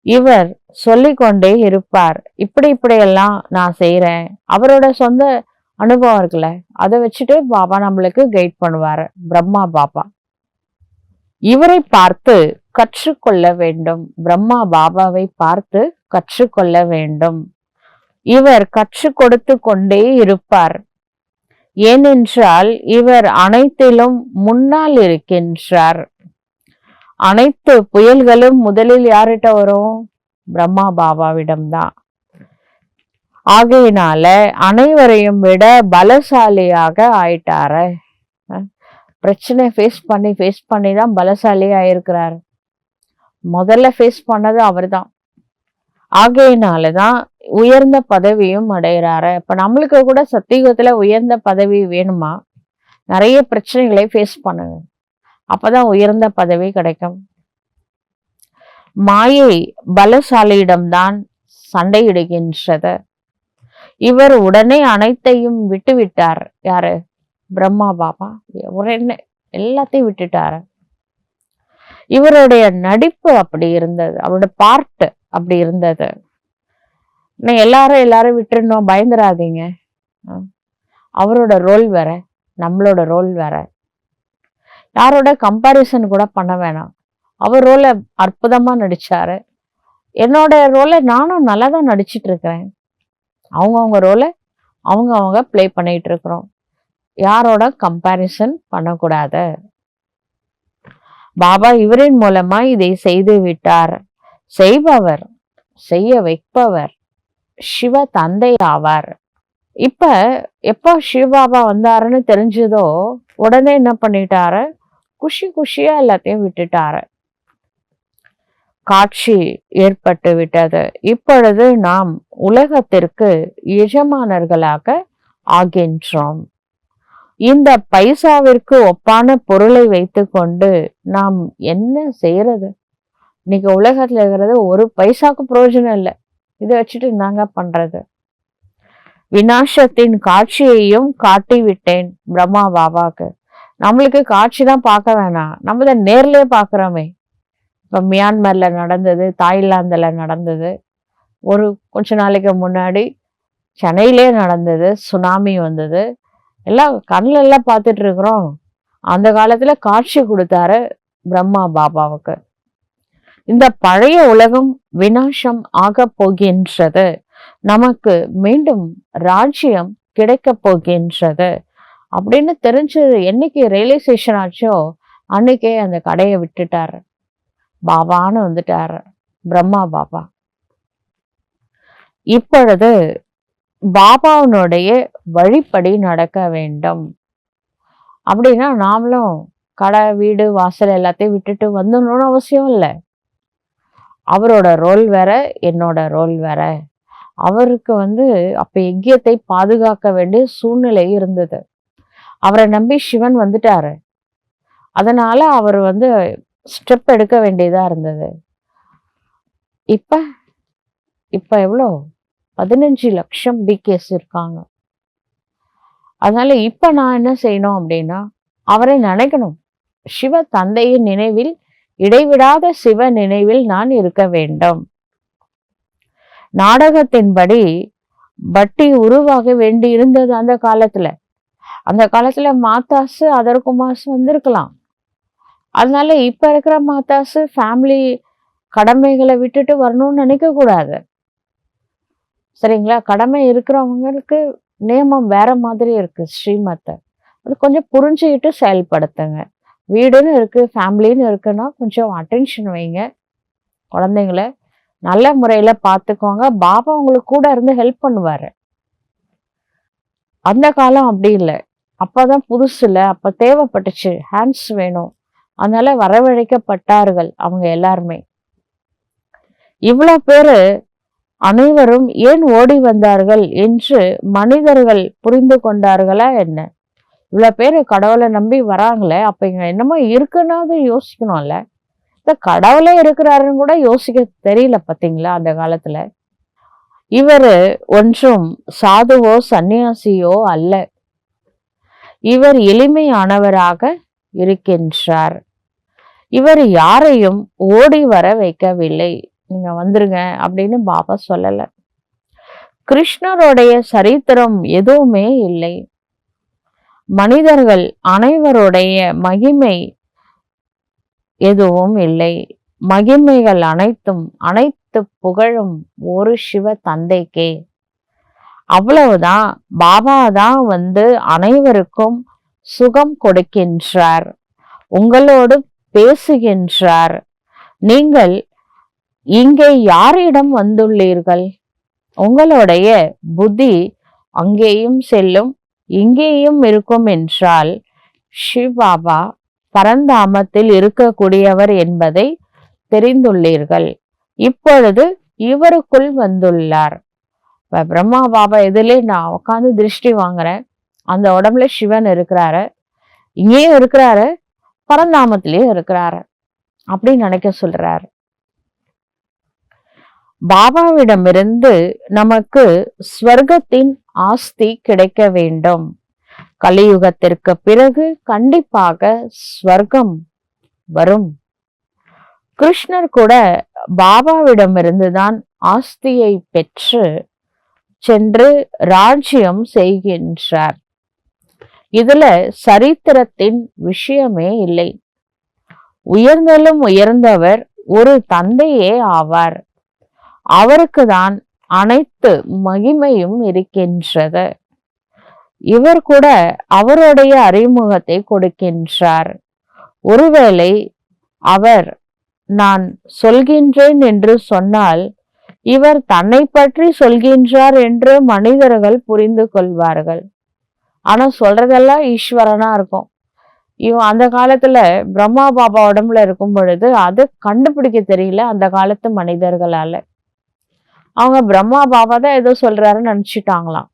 இவர் சொல்லிக்கொண்டே இருப்பார், இப்படியெல்லாம் நான் செய்யறேன். அவரோட சொந்த அனுபவம் இருக்குல்ல, அதை வச்சுட்டு பாபா நம்மளுக்கு கைட் பண்ணுவாரு. பிரம்மா பாபா இவரை பார்த்து கற்றுக்கொள்ள வேண்டும். பிரம்மா பாபாவை பார்த்து கற்றுக்கொள்ள வேண்டும். இவர் கற்றுக் கொடுத்து கொண்டே இருப்பார். ஏனென்றால் இவர் அனைத்திலும் முன்னால் இருக்கின்றார். அனைத்து புயல்களும் முதலில் யார்கிட்ட வரும்? பிரம்மா பாபாவிடம்தான். ஆகையினால அனைவரையும் விட பலசாலியாக ஆயிட்டாரு. பிரச்சனை ஃபேஸ் பண்ணி தான் பலசாலியா இருக்கிறார். முதல்ல ஃபேஸ் பண்ணது அவர்தான். ஆகையினாலதான் உயர்ந்த பதவியும் அடைகிறாரு. இப்ப நம்மளுக்கு கூட சத்தியுகத்துல உயர்ந்த பதவி வேணுமா? நிறைய பிரச்சனைகளை ஃபேஸ் பண்ணுங்க, அப்பதான் உயர்ந்த பதவி கிடைக்கும். மாயை பலசாலியிடம்தான் சண்டையிடுகின்றது. இவர் உடனே அனைத்தையும் விட்டு விட்டார். யாரு? பிரம்மா பாபா உடனே எல்லாத்தையும் விட்டுட்டாரு. இவருடைய நடிப்பு அப்படி இருந்தது, அவருடைய பார்ட் அப்படி இருந்தது. எல்லாரும் விட்டுருந்தோம், பயந்துராதீங்க. அவரோட ரோல் வேற, நம்மளோட ரோல் வேற. யாரோட கம்பாரிசன் கூட பண்ண வேணாம். அவர் ரோல அற்புதமா நடிச்சாரு. என்னோட ரோலை நானும் நல்லா தான் நடிச்சிட்டு இருக்கிறேன். அவங்கவுங்க ரோலை அவங்க பிளே பண்ணிட்டு இருக்கிறோம். யாரோட கம்பாரிசன் பண்ணக்கூடாது. பாபா இவரின் மூலமா இதை செய்து விட்டார். செய்பவர், செய்ய வைப்பவர் சிவ தந்தை ஆவார். இப்ப எப்போ சிவபாபா வந்தாருன்னு தெரிஞ்சதோ உடனே என்ன பண்ணிட்டாரு? குஷியா எல்லாத்தையும் விட்டுட்டாரு. காட்சி ஏற்பட்டு விட்டது. இப்பொழுது நாம் உலகத்திற்கு எஜமானர்களாக ஆகின்றோம். இந்த பைசாவிற்கு ஒப்பான பொருளை வைத்து கொண்டு நாம் என்ன செய்யறது? இன்னைக்கு உலகத்துல இருக்கிறது ஒரு பைசாக்கு பிரயோஜனம் இல்லை. இதை வச்சுட்டு நாங்க பண்றது. விநாசத்தின் காட்சியையும் காட்டி விட்டேன் பிரம்மா பாபாக்கு. நம்மளுக்கு காட்சி தான் பார்க்க வேணாம், நம்ம தான் நேர்லயே பாக்குறோமே. இப்ப மியான்மர்ல நடந்தது, தாய்லாந்துல நடந்தது, ஒரு கொஞ்ச நாளைக்கு முன்னாடி சென்னையிலே நடந்தது, சுனாமி வந்தது, எல்லாம் கண்ணில் எல்லாம் பார்த்துட்டு இருக்கிறோம். அந்த காலத்துல காட்சி கொடுத்தாரு பிரம்மா பாபாவுக்கு. இந்த பழைய உலகம் விநாசம் ஆக போகின்றது, நமக்கு மீண்டும் ராஜ்யம் கிடைக்க போகின்றது அப்படின்னு தெரிஞ்சது என்னைக்கு ரியலைசேஷன் ஆச்சோ அன்னைக்கே அந்த கடையை விட்டுட்டாரு. பாபான்னு வந்துட்டாரு பிரம்மா பாபா. இப்பொழுது பாபாவுடைய வழிப்படி நடக்க வேண்டும். அப்படின்னா நாமளும் கடை வீடு வாசல் எல்லாத்தையும் விட்டுட்டு வந்துடணும்னு அவசியம் இல்லை. அவரோட ரோல் வேற, என்னோட ரோல் வேற. அவருக்கு அப்ப யஜ்யத்தை பாதுகாக்க வேண்டிய சூழ்நிலை இருந்தது. அவரை நம்பி சிவன் வந்துட்டாரு. அதனால அவர் ஸ்டெப் எடுக்க வேண்டியதா இருந்தது. இப்ப இப்ப எவ்வளோ 15 லட்சம் பிகேஸ் இருக்காங்க. அதனால இப்ப நான் என்ன செய்யணும் அப்படின்னா அவரை நினைக்கணும். சிவ தந்தையின் நினைவில், இடைவிடாத சிவ நினைவில் நான் இருக்க வேண்டும். நாடகத்தின்படி பட்டி உருவாக வேண்டி இருந்தது அந்த காலத்துல. அந்த காலத்துல மாதாசு அதர்குமாசு வந்திருக்கலாம். அதனால இப்ப இருக்கிற மாதாசு ஃபேமிலி கடமைகளை விட்டுட்டு வரணும்னு நினைக்க கூடாது. சரிங்களா? கடமை இருக்கிறவங்களுக்கு நியமம் வேற மாதிரி இருக்கு, ஸ்ரீமத்தை. அது கொஞ்சம் புரிஞ்சுக்கிட்டு செயல்படுத்துங்க. வீடுன்னு இருக்கு, ஃபேமிலின்னு இருக்குன்னா கொஞ்சம் அட்டென்ஷன் வைங்க. குழந்தைங்கள நல்ல முறையில பார்த்துக்கோங்க. பாபா உங்களுக்கு கூட இருந்து ஹெல்ப் பண்ணுவாரு. அந்த காலம் அப்படி இல்லை. அப்பதான் புதுசுல அப்ப தேவைப்பட்டுச்சு, ஹேண்ட்ஸ் வேணும். அதனால வரவழைக்கப்பட்டார்கள் அவங்க எல்லாருமே. இவ்வளவு பேரு அனைவரும் ஏன் ஓடி வந்தார்கள் என்று மனிதர்கள் புரிந்து கொண்டார்களா என்ன? இவ்வளவு பேரு கடவுளை நம்பி வராங்களே, அப்ப இங்க என்னமோ இருக்குன்னாவது யோசிக்கணும்ல. இந்த கடவுளே இருக்கிறாருன்னு கூட யோசிக்க தெரியல பாத்தீங்களா அந்த காலத்துல. இவரு ஒன்றும் சாதுவோ சன்னியாசியோ அல்ல. இவர் எளிமையானவராக இருக்கின்றார். இவர் யாரையும் ஓடி வர வைக்கவில்லை. நீங்க வந்துருங்க அப்படின்னு பாபா சொல்லல. கிருஷ்ணருடைய சரித்திரம் எதுவுமே இல்லை. மனிதர்கள் அனைவருடைய மகிமை எதுவும் இல்லை. மகிமைகள் அனைத்தும், அனைத்து புகழும் ஒரு சிவ தந்தைக்கே. அவ்வளவுதான். பாபா தான் அனைவருக்கும் சுகம் கொடுக்கின்றார், உங்களோடு பேசுகின்றார். நீங்கள் இங்கே யாரிடம் வந்துள்ளீர்கள்? உங்களுடைய புத்தி அங்கேயும் செல்லும், இங்கேயும் இருக்கும் என்றால் சிவபாபா பரந்தாமத்தில் இருக்கக்கூடியவர் என்பதை தெரிந்துள்ளீர்கள். இப்பொழுது இவருக்குள் வந்துள்ளார். இப்ப பிரம்மா பாபா எதிலே நான் உட்காந்து திருஷ்டி வாங்குறேன், அந்த உடம்புல சிவன் இருக்கிறாரு, இங்கேயும் இருக்கிறாரு, பரந்தாமத்திலயும் இருக்கிறாரு அப்படின்னு நினைக்க சொல்றாரு. பாபாவிடமிருந்து நமக்கு ஸ்வர்க்கத்தின் ஆஸ்தி கிடைக்க வேண்டும். கலியுகத்திற்கு பிறகு கண்டிப்பாக ஸ்வர்க்கம் வரும். கிருஷ்ணர் கூட பாபாவிடமிருந்துதான் ஆஸ்தியை பெற்று சென்று ராஜ்யம் செய்கின்றார். இதுல சரித்திரத்தின் விஷயமே இல்லை. உயர்ந்தலும் உயர்ந்தவர் ஒரு தந்தையே ஆவார். அவருக்கு தான் அனைத்து மகிமையும் இருக்கின்றது. இவர் கூட அவருடைய அறிமுகத்தை கொடுக்கின்றார். ஒருவேளை அவர் நான் சொல்கின்றேன் என்று சொன்னால் இவர் தன்னை பற்றி சொல்கின்றார் என்று மனிதர்கள் புரிந்து கொள்வார்கள். ஆனா சொல்றதெல்லாம் ஈஸ்வரனா இருக்கும். இவன் அந்த காலத்துல பிரம்மா பாபா உடம்புல இருக்கும் பொழுது அது கண்டுபிடிக்க தெரியல அந்த காலத்து மனிதர்களால. அவங்க பிரம்மா பாபா தான் ஏதோ சொல்றாருன்னு நினைச்சிட்டாங்களாம்.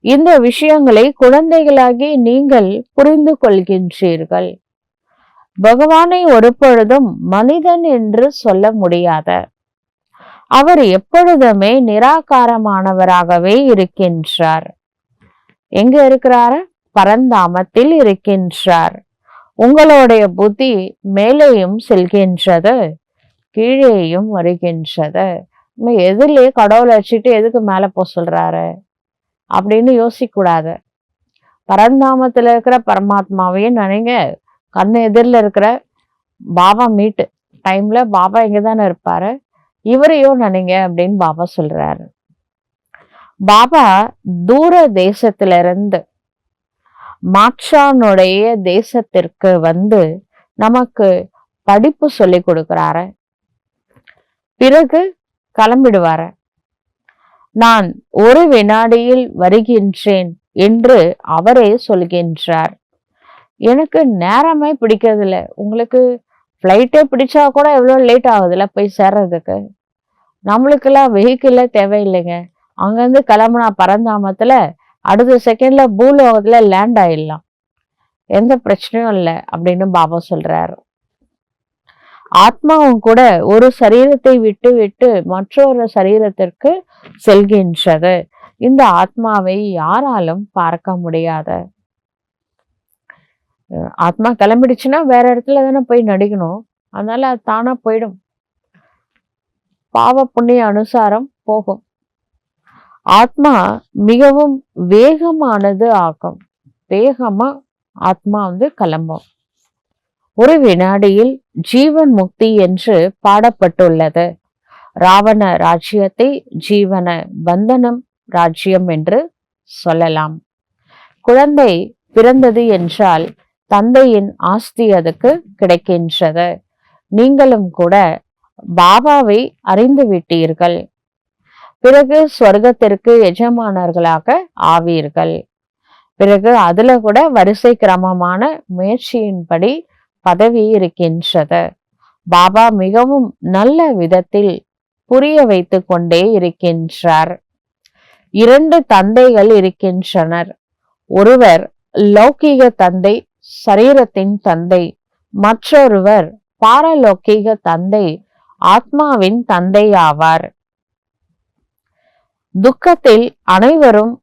இந்த விஷயங்களை குழந்தைகளாகி நீங்கள் புரிந்து கொள்கின்றீர்கள். பகவானை ஒரு பொழுதும் மனிதன் என்று சொல்ல முடியாத, அவர் எப்பொழுதுமே நிராகாரமானவராகவே இருக்கின்றார். எங்க இருக்கிறாரு? பரந்தாமத்தில் இருக்கின்றார். உங்களுடைய புத்தி மேலேயும் செல்கின்றது, கீழேயும் வருகின்றது. எதுலயே கடவுளை வச்சுட்டு எதுக்கு மேல போ சொல்றாரு அப்படின்னு யோசிக்க கூடாது. பரந்தாமத்துல இருக்கிற பரமாத்மாவையும் நினைங்க, கண்ணு எதிரில் இருக்கிற பாபா மீட்டு டைம்ல பாபா இங்கதானே இருப்பாரு, இவரையும் நினைங்க அப்படின்னு பாபா சொல்றாரு. பாபா தூர தேசத்திலிருந்து மாற்றானுடைய தேசத்திற்கு வந்து நமக்கு படிப்பு சொல்லி கொடுக்கிறாரு. பிறகு கிளம்பிடுவார. நான் ஒரு வினாடியில் வருகின்றேன் என்று அவரே சொல்கின்றார். எனக்கு நேரமே பிடிக்கிறது இல்லை. உங்களுக்கு ஃப்ளைட்டே பிடிச்சா கூட எவ்வளோ லேட் ஆகுதுல்ல போய் சேர்றதுக்கு. நம்மளுக்கெல்லாம் வெஹிக்கிளே தேவையில்லைங்க. அங்கேருந்து கிளம்புனா பரந்தாமத்துல அடுத்த செகண்ட்ல பூலோகத்துல லேண்ட் ஆயிடலாம், எந்த பிரச்சனையும் இல்லை அப்படின்னு பாபா சொல்றாரு. ஆத்மாவும் கூட ஒரு சரீரத்தை விட்டு விட்டு மற்றொரு சரீரத்திற்கு செல்கின்றது. இந்த ஆத்மாவை யாராலும் பார்க்க முடியாத. ஆத்மா கிளம்பிடுச்சுன்னா வேற இடத்துல தானே போய் நடிக்கணும், அதனால அது தானா போயிடும். பாவ புண்ணிய அனுசாரம் போகும். ஆத்மா மிகவும் வேகமானது ஆகும். வேகமா ஆத்மா கிளம்பும். ஒரு வினாடியில் ஜீவன் முக்தி என்று பாடப்பட்டுள்ளது. ராவண ராஜ்யத்தை ஜீவன பந்தனம் ராஜ்யம் என்று சொல்லலாம். குழந்தை பிறந்தது என்றால் தந்தையின் ஆஸ்தி அதுக்கு கிடைக்கின்றது. நீங்களும் கூட பாபாவை அறிந்து விட்டீர்கள். பிறகு சொர்க்கத்திற்கு எஜமானர்களாக ஆவீர்கள். பிறகு அதுல கூட வரிசை கிரமமான முயற்சியின்படி பதவி இருக்கின்றது. பாபா மிகவும் நல்ல விதத்தில் புரிய வைத்து கொண்டே இருக்கின்றார். 2 தந்தைகள் இருக்கின்றனர். ஒருவர் லௌகீக தந்தை, சரீரத்தின் தந்தை. மற்றொருவர் பாரலௌகீக தந்தை, ஆத்மாவின் தந்தை ஆவார். துக்கத்தில் அனைவரும்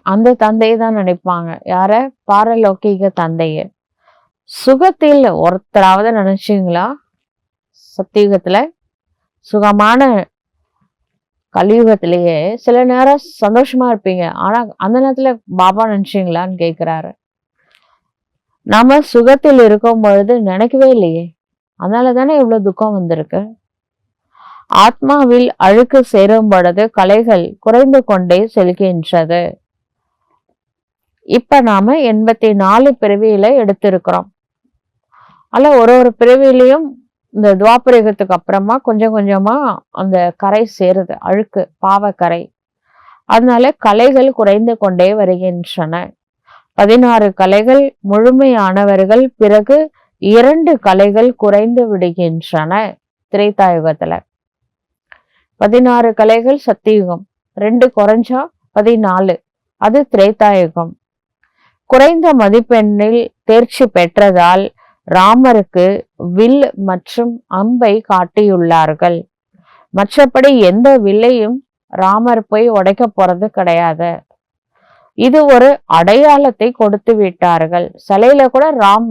அந்த தந்தையை தான் நினைப்பாங்க. யார? பாரலௌகீக தந்தைய. சுகத்தில் ஒருத்தராவது நினைச்சீங்களா? சத்தியுகத்துல சுகமான கலியுகத்திலேயே சில நேரம் சந்தோஷமா இருப்பீங்க. ஆனா அந்த நேரத்துல பாபா நினைச்சீங்களான்னு கேக்குறாரு. நாம சுகத்தில் இருக்கும் பொழுது நினைக்கவே இல்லையே, அதனால தானே இவ்வளவு துக்கம் வந்திருக்கு. ஆத்மாவில் அழுக்கு சேரும் பொழுது கலைகள் குறைந்து கொண்டே செல்கின்றது. இப்ப நாம 84 பிறவியில எடுத்திருக்கிறோம். அல்ல ஒரு பிறவிலையும் இந்த துவாபரயுகத்துக்கு அப்புறமா கொஞ்சம் கொஞ்சமா அந்த கரை சேருது, அழுக்கு பாவக்கரை. அதனால கலைகள் குறைந்து கொண்டே வருகின்றன. 16 கலைகள் முழுமையானவர்கள் பிறகு 2 கலைகள் குறைந்து விடுகின்றன திரேதாயுகத்துல. 16 கலைகள் சத்தியுகம், 2 குறைஞ்சா 14, அது திரேதாயுகம். குறைந்த மதிப்பெண்ணில் தேர்ச்சி பெற்றதால் ராமருக்கு வில் மற்றும் அம்பை காட்டியுள்ளார்கள். மற்றபடி எந்த வில்லையும் ராமர் போய் உடைக்க போறது கிடையாது. இது ஒரு அடையாளத்தை கொடுத்து விட்டார்கள். சிலையில கூட ராம்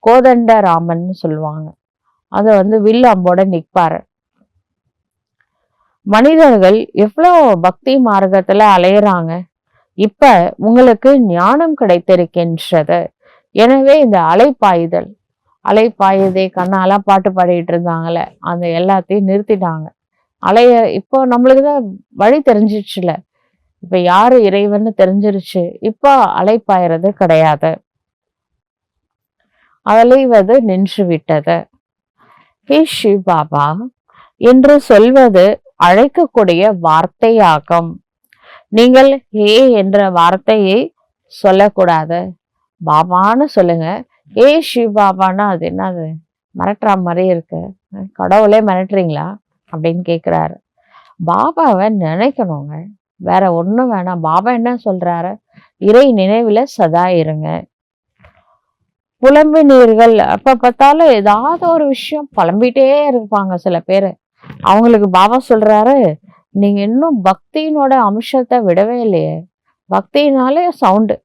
கோதண்ட ராமன் சொல்லுவாங்க. அது வில் அம்போட நிற்பாரு. மனிதர்கள் எவ்வளவு பக்தி மார்க்கத்துல அலையிறாங்க. இப்ப உங்களுக்கு ஞானம் கிடைத்திருக்கின்றது. எனவே இந்த அலைப்பாயுதே கண்ணாலாம் பாட்டு பாடிட்டு இருந்தாங்கல்ல, அந்த எல்லாத்தையும் நிறுத்திட்டாங்க. இப்போ நம்மளுக்குதான் வழி தெரிஞ்சிச்சுல. இப்ப யாரு இறைவன்னு தெரிஞ்சிருச்சு. இப்போ அலைப்பாயறது கிடையாது. அலைவது நின்று விட்டது. ஹே சிவ் பாபா என்று சொல்வது அழைக்கக்கூடிய வார்த்தையாகும். நீங்கள் ஹே என்ற வார்த்தையை சொல்லக்கூடாது. பாபான்னு சொல்லுங்க. ஏ சிவ் பாபான்னா அது என்னது, மிரட்டுற மாதிரி இருக்கு, கடவுளே மிரட்டுறீங்களா அப்படின்னு கேக்குறாரு. பாபாவை நினைக்கணுங்க, வேற ஒண்ணும் வேணாம். பாபா என்ன சொல்றாரு, இறை நினைவுல சதா இருங்க. புலம்பினீர்கள், அப்ப பார்த்தாலும் ஏதாவது ஒரு விஷயம் புலம்பிட்டே இருப்பாங்க சில பேரு. அவங்களுக்கு பாபா சொல்றாரு, நீங்க இன்னும் பக்தியினோட அம்சத்தை விடவே இல்லையே. பக்தினாலே சவுண்டு,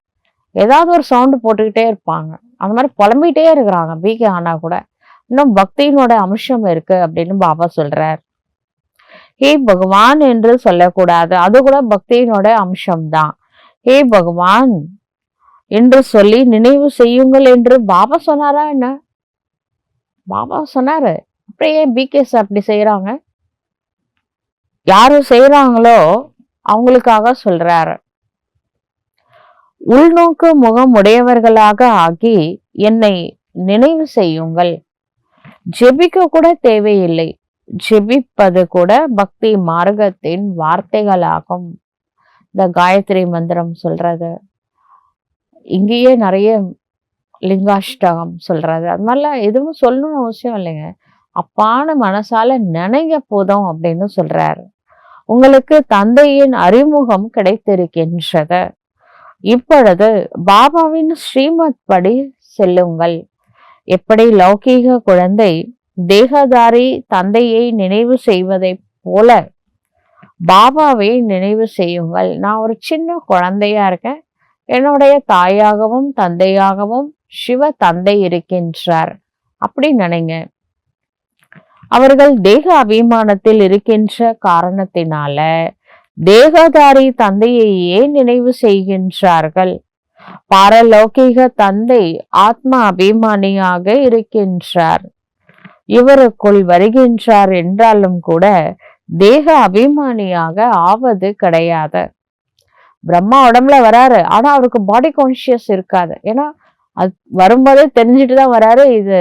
ஏதாவது ஒரு சவுண்டு போட்டுக்கிட்டே இருப்பாங்க. அந்த மாதிரி புலம்பிட்டே இருக்கிறாங்க. பிகே ஆனா கூட இன்னும் பக்தியினோட அம்சம் இருக்கு அப்படின்னு பாபா சொல்றார். ஹே பகவான் என்று சொல்லக்கூடாது, அது கூட பக்தியினோட அம்சம்தான். ஹே பகவான் என்று சொல்லி நினைவு செய்யுங்கள் என்று பாபா சொன்னாரா என்ன? பாபா சொன்னாரு. அப்படியே பிகேஸ் அப்படி செய்யறாங்க. யாரு செய்யறாங்களோ அவங்களுக்காக சொல்றாரு. உள்நோக்கு முகம் உடையவர்களாக ஆகி என்னை நினைவு செய்யுங்கள். ஜெபிக்க கூட தேவையில்லை. ஜெபிப்பது கூட பக்தி மார்க்கத்தின் வார்த்தைகளாகும். இந்த காயத்ரி மந்திரம் சொல்றது, இங்கேயே நிறைய லிங்காஷ்டகம் சொல்றது, அது மாதிரிலாம் எதுவும் சொல்லணும்னு அவசியம் இல்லைங்க. அப்பான மனசால நினைங்க போதும் அப்படின்னு சொல்றாரு. உங்களுக்கு தந்தையின் அறிமுகம் கிடைத்திருக்கின்றது. இப்பொழுது பாபாவின் ஸ்ரீமத் படி செல்லுங்கள். எப்படி லௌகீக குழந்தை தேகதாரி தந்தையை நினைவு செய்வதை போல பாபாவை நினைவு செய்யுங்கள். நான் ஒரு சின்ன குழந்தையா இருக்கேன். என்னுடைய தாயாகவும் தந்தையாகவும் சிவ தந்தை இருக்கின்றார். அப்படி நினைங்க. அவர்கள் தேக அபிமானத்தில் இருக்கின்ற காரணத்தினால தேகதாரி தந்தையை ஏன் நினைவு செய்கின்றார்கள்? பாரலௌகிக தந்தை ஆத்மா அபிமானியாக இருக்கின்றார். இவருக்குள் வருகின்றார் என்றாலும் கூட தேக அபிமானியாக ஆவது கிடையாது. பிரம்மா உடம்புல வராரு, ஆனா அவருக்கு பாடி கான்சியஸ் இருக்காது. ஏன்னா அது வரும்போதே தெரிஞ்சுட்டுதான் வராரு, இது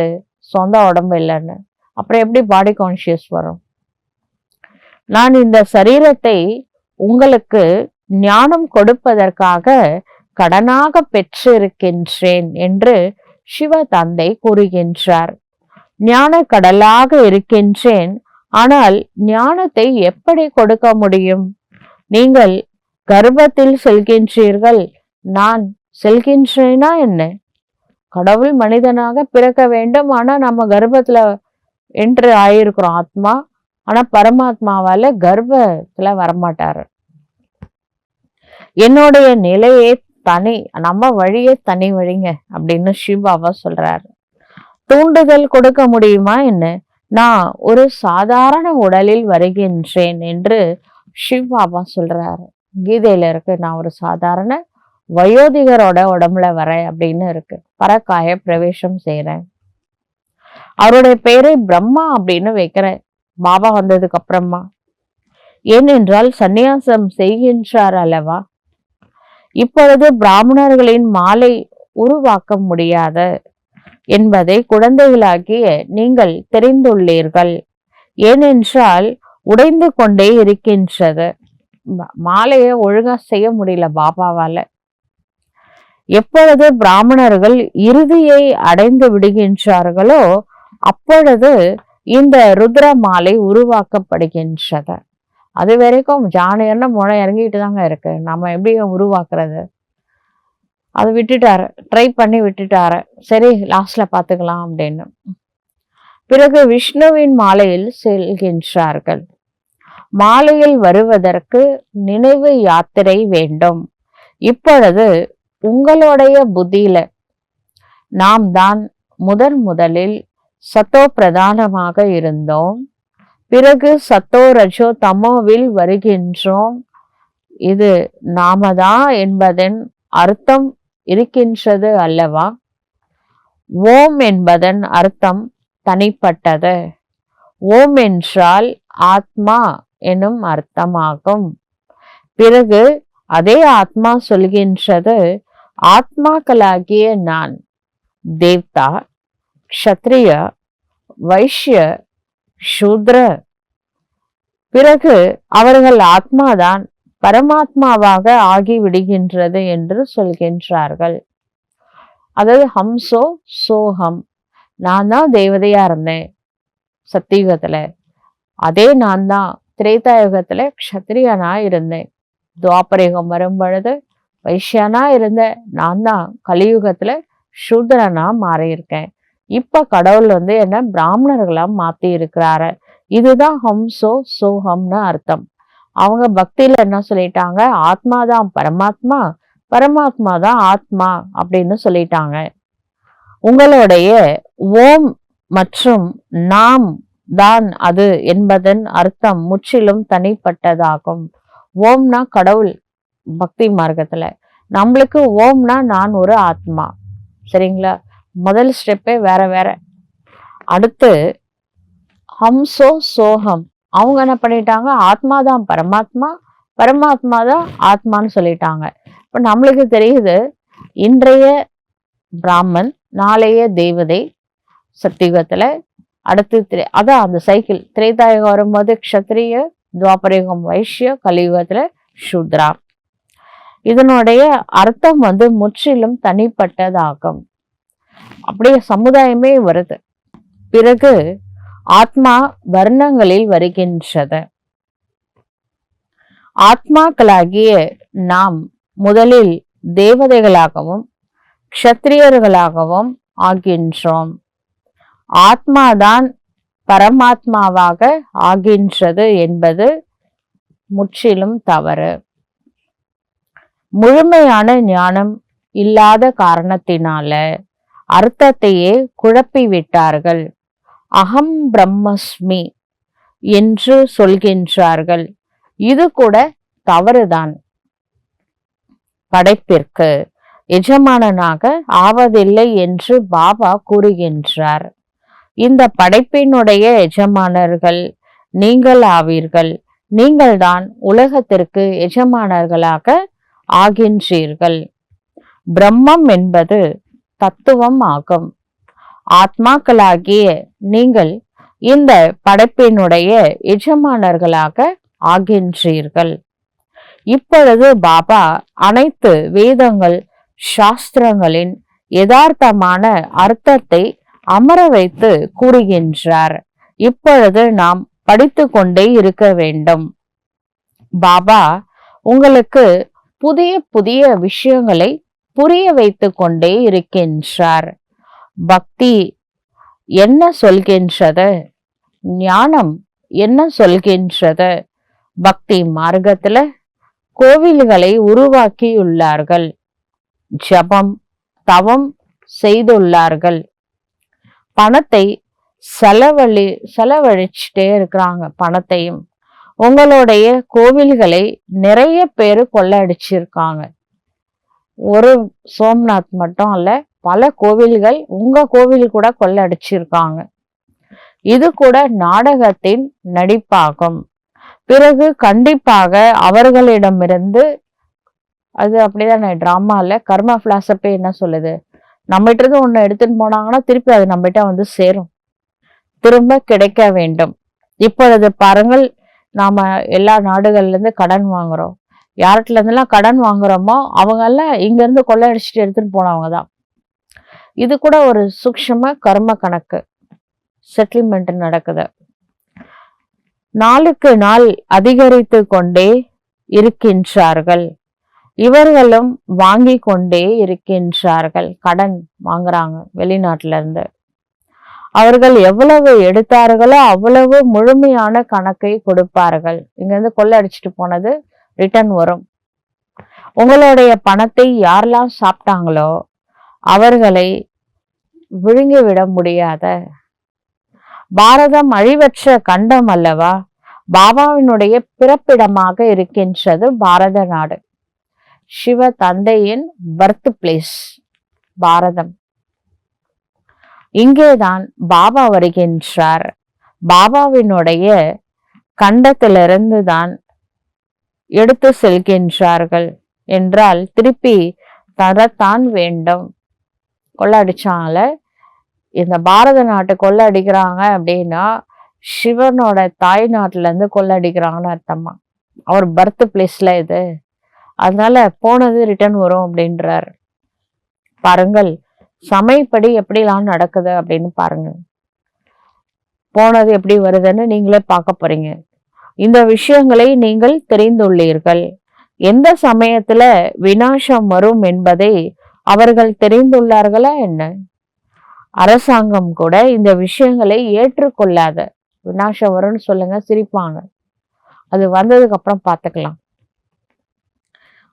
சொந்த உடம்பு இல்லைன்னு. அப்புறம் எப்படி பாடி கான்சியஸ் வரும்? நான் இந்த சரீரத்தை உங்களுக்கு ஞானம் கொடுப்பதற்காக கடனாக பெற்றிருக்கின்றேன் என்று சிவ தந்தை கூறுகின்றார். ஞான கடலாக இருக்கின்றேன், ஆனால் ஞானத்தை எப்படி கொடுக்க முடியும்? நீங்கள் கர்ப்பத்தில் செல்கின்றீர்கள், நான் செல்கின்றேனா என்ன? கடவுள் மனிதனாக பிறக்க வேண்டும், ஆனா நம்ம கர்ப்பத்துல என்று ஆயிருக்கிறோம் ஆத்மா. ஆனா பரமாத்மாவால கர்ப்பத்துல வரமாட்டாரு. என்னுடைய நிலையே தனி, நம்ம வழியே தனி வழிங்க அப்படின்னு சிவபாபா சொல்றாரு. தூண்டுதல் கொடுக்க முடியுமா என்ன? நான் ஒரு சாதாரண உடலில் வருகின்றேன் என்று சிவபாபா சொல்றாரு. கீதையில இருக்கு, நான் ஒரு சாதாரண வயோதிகரோட உடம்புல வரேன் அப்படின்னு இருக்கு. பரக்காய பிரவேசம் செய்யறேன். அவருடைய பெயரை பிரம்மா அப்படின்னு வைக்கிறேன் பாபா வந்ததுக்கு அப்புறமா. ஏனென்றால் சந்நியாசம் செய்கின்றார் அல்லவா. இப்பொழுது பிராமணர்களின் மாலை உருவாக்க முடியாது என்பதை குழந்தைகளாகிய நீங்கள் தெரிந்துள்ளீர்கள். ஏனென்றால் உடைந்து கொண்டே இருக்கின்றது. மாலையை ஒழுங்கா செய்ய முடியல பாபாவால. எப்பொழுது பிராமணர்கள் இறுதியை அடைந்து விடுகின்றார்களோ அப்பொழுது இந்த ருத்ர மாலை உருவாக்கப்படுகின்றது. அது வரைக்கும் ஜானையர்னா முனை இறங்கிட்டு தாங்க இருக்கு. நம்ம எப்படி உருவாக்குறது? அது விட்டுட்டாரு, ட்ரை பண்ணி விட்டுட்டாரு. சரி லாஸ்ட்ல பாத்துக்கலாம் அப்படின்னு. பிறகு விஷ்ணுவின் மாலையில் செல்கின்றார்கள். மாலையில் வருவதற்கு நினைவு யாத்திரை வேண்டும். இப்பொழுது உங்களுடைய புத்தியில நாம் தான் முதலில் சத்தோ பிரதானமாக இருந்தோம். பிறகு சத்தோ ரஜோ தமோவில் வருகின்றோம். இது நாமதான் என்பதன் அர்த்தம் இருக்கின்றது அல்லவா? ஓம் என்பதன் அர்த்தம் தனிப்பட்டது. ஓம் என்றால் ஆத்மா எனும் அர்த்தமாகும். பிறகு அதே ஆத்மா சொல்கின்றது, ஆத்மாக்களாகிய நான் தேவதா, க்ஷத்ரிய, வைஷ்ய, சூத்ர. பிறகு அவர்கள் ஆத்மாதான் பரமாத்மாவாக ஆகிவிடுகின்றது என்று சொல்கின்றார்கள். அதாவது ஹம்சோ சோகம், நான் தான் தேவதையா இருந்தேன் சத்தியுகத்துல, அதே நான் தான் திரேதாயுகத்துல க்ஷத்ரியனா இருந்தேன், துவாபரயுகம் வரும் பொழுது வைஷ்யனா இருந்தேன், நான் தான் கலியுகத்துல சூத்ரனா மாறியிருக்கேன். இப்ப கடவுள் என்ன பிராமணர்களா மாத்தி இருக்கிறாரு. இதுதான் ஹம்சோ சோகம்னு அர்த்தம். அவங்க பக்தியில என்ன சொல்லிட்டாங்க, ஆத்மாதான் பரமாத்மா, பரமாத்மா தான் ஆத்மா அப்படின்னு சொல்லிட்டாங்க. உங்களுடைய ஓம் மற்றும் நாம் தான் அது என்பதன் அர்த்தம் முற்றிலும் தனிப்பட்டதாகும். ஓம்னா கடவுள் பக்தி மார்க்கத்துல, நம்மளுக்கு ஓம்னா நான் ஒரு ஆத்மா. சரிங்களா? முதல் ஸ்டெப்பே வேற வேற. அடுத்து ஹம்சோ சோகம், அவங்க என்ன பண்ணிட்டாங்க, ஆத்மாதான் பரமாத்மா, பரமாத்மா தான் ஆத்மான்னு சொல்லிட்டாங்க. இப்ப நம்மளுக்கு தெரியுது, இன்றைய பிராமன் நாளைய தேவதை சத்தியுகத்துல, அடுத்து அதான் அந்த சைக்கிள். திரேதாயுகம் வரும்போது க்ஷத்ரிய, துவாபரயுகம் வைஷ்ய, கலியுகத்துல சூத்ரா. இதனுடைய அர்த்தம் முற்றிலும் தனிப்பட்டதாகும். அப்படியே சமுதாயமே வருது. பிறகு ஆத்மா வர்ணங்களில் வருகின்றது. ஆத்மாக்களாகிய நாம் முதலில் தேவதைகளாகவும் க்ஷத்ரியர்களாகவும் ஆகின்றோம். ஆத்மாதான் பரமாத்மாவாக ஆகின்றது என்பது முற்றிலும் தவறு. முழுமையான ஞானம் இல்லாத காரணத்தினால அர்த்தத்தையே குழப்பி விட்டார்கள். அகம் பிரம்மஸ்மி என்று சொல்கின்றார்கள். இது கூட தவறுதான். படைப்பிற்கு எஜமானனாக ஆவதில்லை என்று பாபா கூறுகின்றார். இந்த படைப்பினுடைய எஜமானர்கள் நீங்கள் ஆவீர்கள். நீங்கள்தான் உலகத்திற்கு எஜமானர்களாக ஆகின்றீர்கள். பிரம்மம் என்பது தத்துவம் ஆகும். ஆத்மாக்களாகிய நீங்கள் இந்த படைப்பினுடைய எஜமானர்களாக ஆகின்றீர்கள். இப்பொழுது பாபா அனைத்து வேதங்கள் சாஸ்திரங்களின் யதார்த்தமான அர்த்தத்தை அமர வைத்து கூறுகின்றார். இப்பொழுது நாம் படித்து கொண்டே இருக்க வேண்டும். பாபா உங்களுக்கு புதிய புதிய விஷயங்களை புரிய வைத்து கொண்டே இருக்கின்றார். பக்தி என்ன சொல்கின்றது, ஞானம் என்ன சொல்கின்றது? பக்தி மார்க்கத்துல கோவில்களை உருவாக்கியுள்ளார்கள், ஜபம் தவம் செய்துள்ளார்கள், பணத்தை செலவழிச்சுட்டே இருக்கிறாங்க. பணத்தையும் உங்களுடைய கோவில்களை நிறைய பேரு கொள்ளடிச்சிருக்காங்க. ஒரு சோம்நாத் மட்டும் அல்ல, பல கோவில்கள் உங்க கோவில் கூட கொள்ளடிச்சிருக்காங்க. இது கூட நாடகத்தின் நடிப்பாகும். பிறகு கண்டிப்பாக அவர்களிடமிருந்து, அது அப்படிதான் டிராமால கர்ம பிலாசபி என்ன சொல்லுது, நம்மகிட்ட இருந்து ஒண்ணு எடுத்துட்டு போனாங்கன்னா திருப்பி அது நம்மகிட்ட சேரும், திரும்ப கிடைக்க வேண்டும். இப்பொழுது பாருங்கள், நாம எல்லா நாடுகள்ல இருந்து கடன் வாங்குறோம். யார்கிட்ட இருந்தெல்லாம் கடன் வாங்குறோமோ அவங்க எல்லாம் இங்க இருந்து கொள்ளையடிச்சிட்டு எடுத்துட்டு போனவங்க தான். இது கூட ஒரு சூக்ஷ்ம கர்ம கணக்கு செட்டில்மெண்ட் நடக்குது. நாளுக்கு நாள் அதிகரித்து கொண்டே இருக்கின்றார்கள். இவர்களும் வாங்கி கொண்டே இருக்கின்றார்கள். கடன் வாங்குறாங்க வெளிநாட்டுல இருந்து. அவர்கள் எவ்வளவு எடுத்தார்களோ அவ்வளவு முழுமையான கணக்கை கொடுப்பார்கள். இங்க இருந்து கொள்ளை அடிச்சுட்டு போனது ரிட்டர்ன் வரும். உங்களுடைய பணத்தை யாரெல்லாம் சாப்பிட்டாங்களோ அவர்களை விழுங்கி விட முடியாத. பாரதம் அழிவற்ற கண்டம் அல்லவா? பாபாவினுடைய பிறப்பிடமாக இருக்கின்றது பாரத நாடு. சிவ தந்தையின் பர்த் பிளேஸ் பாரதம். இங்கேதான் பாபா வருகின்றார். பாபாவினுடைய கண்டத்திலிருந்து தான் எடுத்து செல்கின்றார்கள் என்றால் திருப்பி தரத்தான் வேண்டும். கொள்ளடிச்சாங்கள இந்த பாரத நாட்டை கொள்ளடிக்கிறாங்க அப்படின்னா சிவனோட தாய் நாட்டுல இருந்து கொள்ளடிக்கிறாங்கன்னு அர்த்தமா. அவர் பர்த் பிளேஸ்ல இது, அதனால போனது ரிட்டர்ன் வரும் அப்படின்றார். பாருங்கள் சமயப்படி எப்படிலாம் நடக்குது அப்படின்னு பாருங்க. போனது எப்படி வருதுன்னு நீங்களே பார்க்க போறீங்க. இந்த விஷயங்களை நீங்கள் தெரிந்துள்ளீர்கள். எந்த சமயத்துல விநாசம் வரும் என்பதை அவர்கள் தெரிந்துள்ளார்களா என்ன? அரசாங்கம் கூட இந்த விஷயங்களை ஏற்றுக்கொள்ளாத. விநாசம் வரும்னு சொல்லுங்க, சிரிப்பாங்க. அது வந்ததுக்கு அப்புறம் பார்த்துக்கலாம்.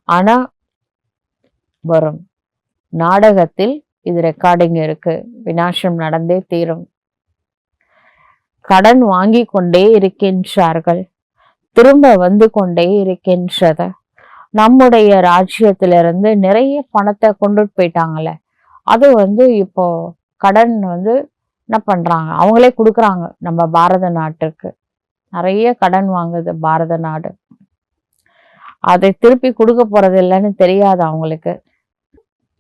ஆனா வரும். நாடகத்தில் இது ரெக்கார்டிங் இருக்கு. விநாசம் நடந்தே தீரும். கடன் வாங்கி கொண்டே இருக்கின்றார்கள். திரும்ப வந்து கொண்டே இருக்கின்றத. நம்முடைய ராஜ்யத்திலிருந்து நிறைய பணத்தை கொண்டுட்டு போயிட்டாங்கல்ல, அது இப்போ கடன் என்ன பண்றாங்க, அவங்களே கொடுக்குறாங்க. நம்ம பாரத நாட்டுக்கு நிறைய கடன் வாங்குது பாரத நாடு. அதை திருப்பி கொடுக்க போறது இல்லைன்னு தெரியாது அவங்களுக்கு.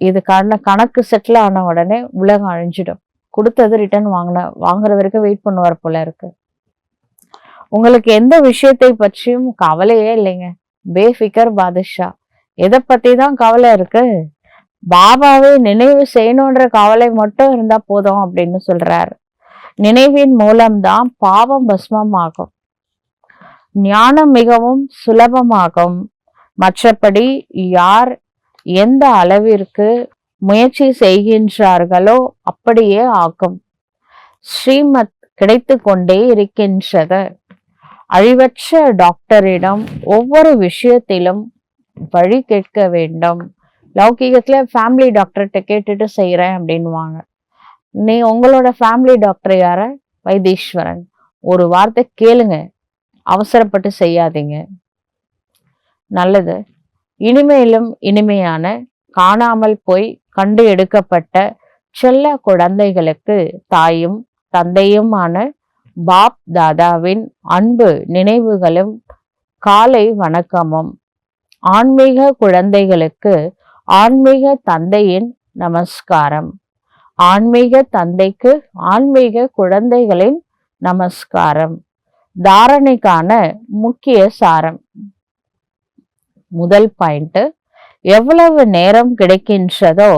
இது கணக்கு செட்டில் ஆன உடனே உலகம் அழிஞ்சிடும். கொடுத்தது ரிட்டர்ன் வாங்குற வரைக்கும் வெயிட் பண்ணுவார் போல இருக்கு. உங்களுக்கு எந்த விஷயத்தை பற்றியும் கவலையே இல்லைங்க. பேஃபிகர் பாதுஷா. எதை பத்தி தான் கவலை இருக்கு? பாபாவை நினைவு செய்யணுன்ற கவலை மட்டும் இருந்தா போதும் அப்படின்னு சொல்றாரு. நினைவின் மூலம்தான் பாவம் பஸ்மமாகும், ஞானம் மிகவும் சுலபமாகும். மற்றபடி யார் எந்த அளவிற்கு முயற்சி செய்கின்றார்களோ அப்படியே ஆகும். ஸ்ரீமத் கிடைத்து கொண்டே இருக்கின்றது. அழிவற்ற டாக்டரிடம் ஒவ்வொரு விஷயத்திலும் வழி கேட்க வேண்டும். லௌகிகத்துல ஃபேமிலி டாக்டர்கிட்ட கேட்டுட்டு செய்யறேன் அப்படின்வாங்க. நீ உங்களோட ஃபேமிலி டாக்டர் யார? வைத்தீஸ்வரன். ஒரு வார்த்தை கேளுங்க, அவசரப்பட்டு செய்யாதீங்க. நல்லது. இனிமேலும் இனிமையான காணாமல் போய் கண்டு எடுக்கப்பட்ட செல்ல குழந்தைகளுக்கு தாயும் தந்தையுமான பாப் தாதாவின் அன்பு நினைவுகளும் காலை வணக்கமும். ஆன்மீக குழந்தைகளுக்கு ஆன்மீக தந்தையின் நமஸ்காரம். ஆன்மீக தந்தைக்கு ஆன்மீக குழந்தைகளின் நமஸ்காரம். தாரணைக்கான முக்கிய சாரம். முதல் பாயிண்ட், எவ்வளவு நேரம் கிடைக்கின்றதோ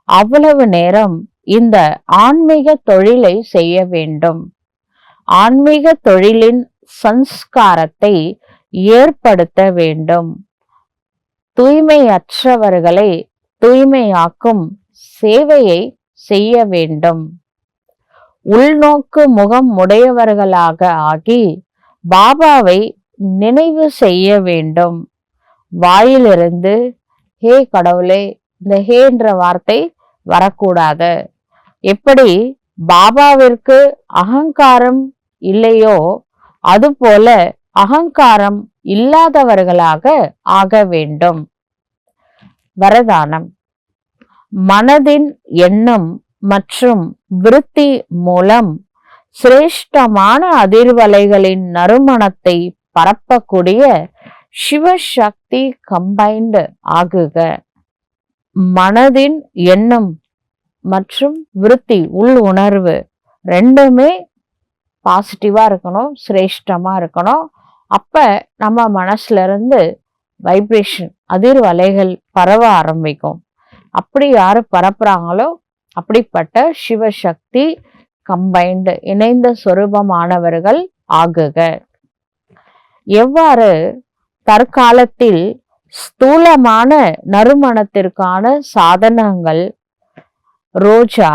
அவ்வளவு நேரம் இந்த ஆன்மீக தொழிலை செய்ய வேண்டும். ஆன்மீக தொழிலின் சம்ஸ்காரத்தை ஏற்படுத்த வேண்டும். தூய்மையற்றவர்களை தூய்மையாக்கும் சேவையை செய்ய வேண்டும். உள்நோக்கு முகம் உடையவர்களாக ஆகி பாபாவை நினைவு செய்ய வேண்டும். வாயிலிருந்து ஹே கடவுளே, இந்த ஹேன்ற வார்த்தை வரக்கூடாது. எப்படி பாபாவிற்கு அகங்காரம் இல்லையோ அதுபோல அகங்காரம் இல்லாதவர்களாக ஆக வேண்டும். வரதானம். மனதின் எண்ணம் மற்றும் விருத்தி மூலம் சிரேஷ்டமான அதிர்வலைகளின் நறுமணத்தை பரப்பக்கூடிய சிவசக்தி கம்பைன்டு ஆகுக. மனதின் எண்ணம் மற்றும் விருத்தி, உள் உணர்வு ரெண்டுமே பாசிட்டிவா இருக்கணும், சிரேஷ்டமா இருக்கணும். அப்ப நம்ம மனசுல இருந்து வைப்ரேஷன் அதிர்வலைகள் பரவ ஆரம்பிக்கும். அப்படி யாரு பரப்புறாங்களோ அப்படிப்பட்ட சிவசக்தி கம்பைன்டு இணைந்த சொரூபமானவர்கள் ஆகுக. எவ்வாறு தற்காலத்தில் ஸ்தூலமான நறுமணத்திற்கான சாதனங்கள் ரோஜா,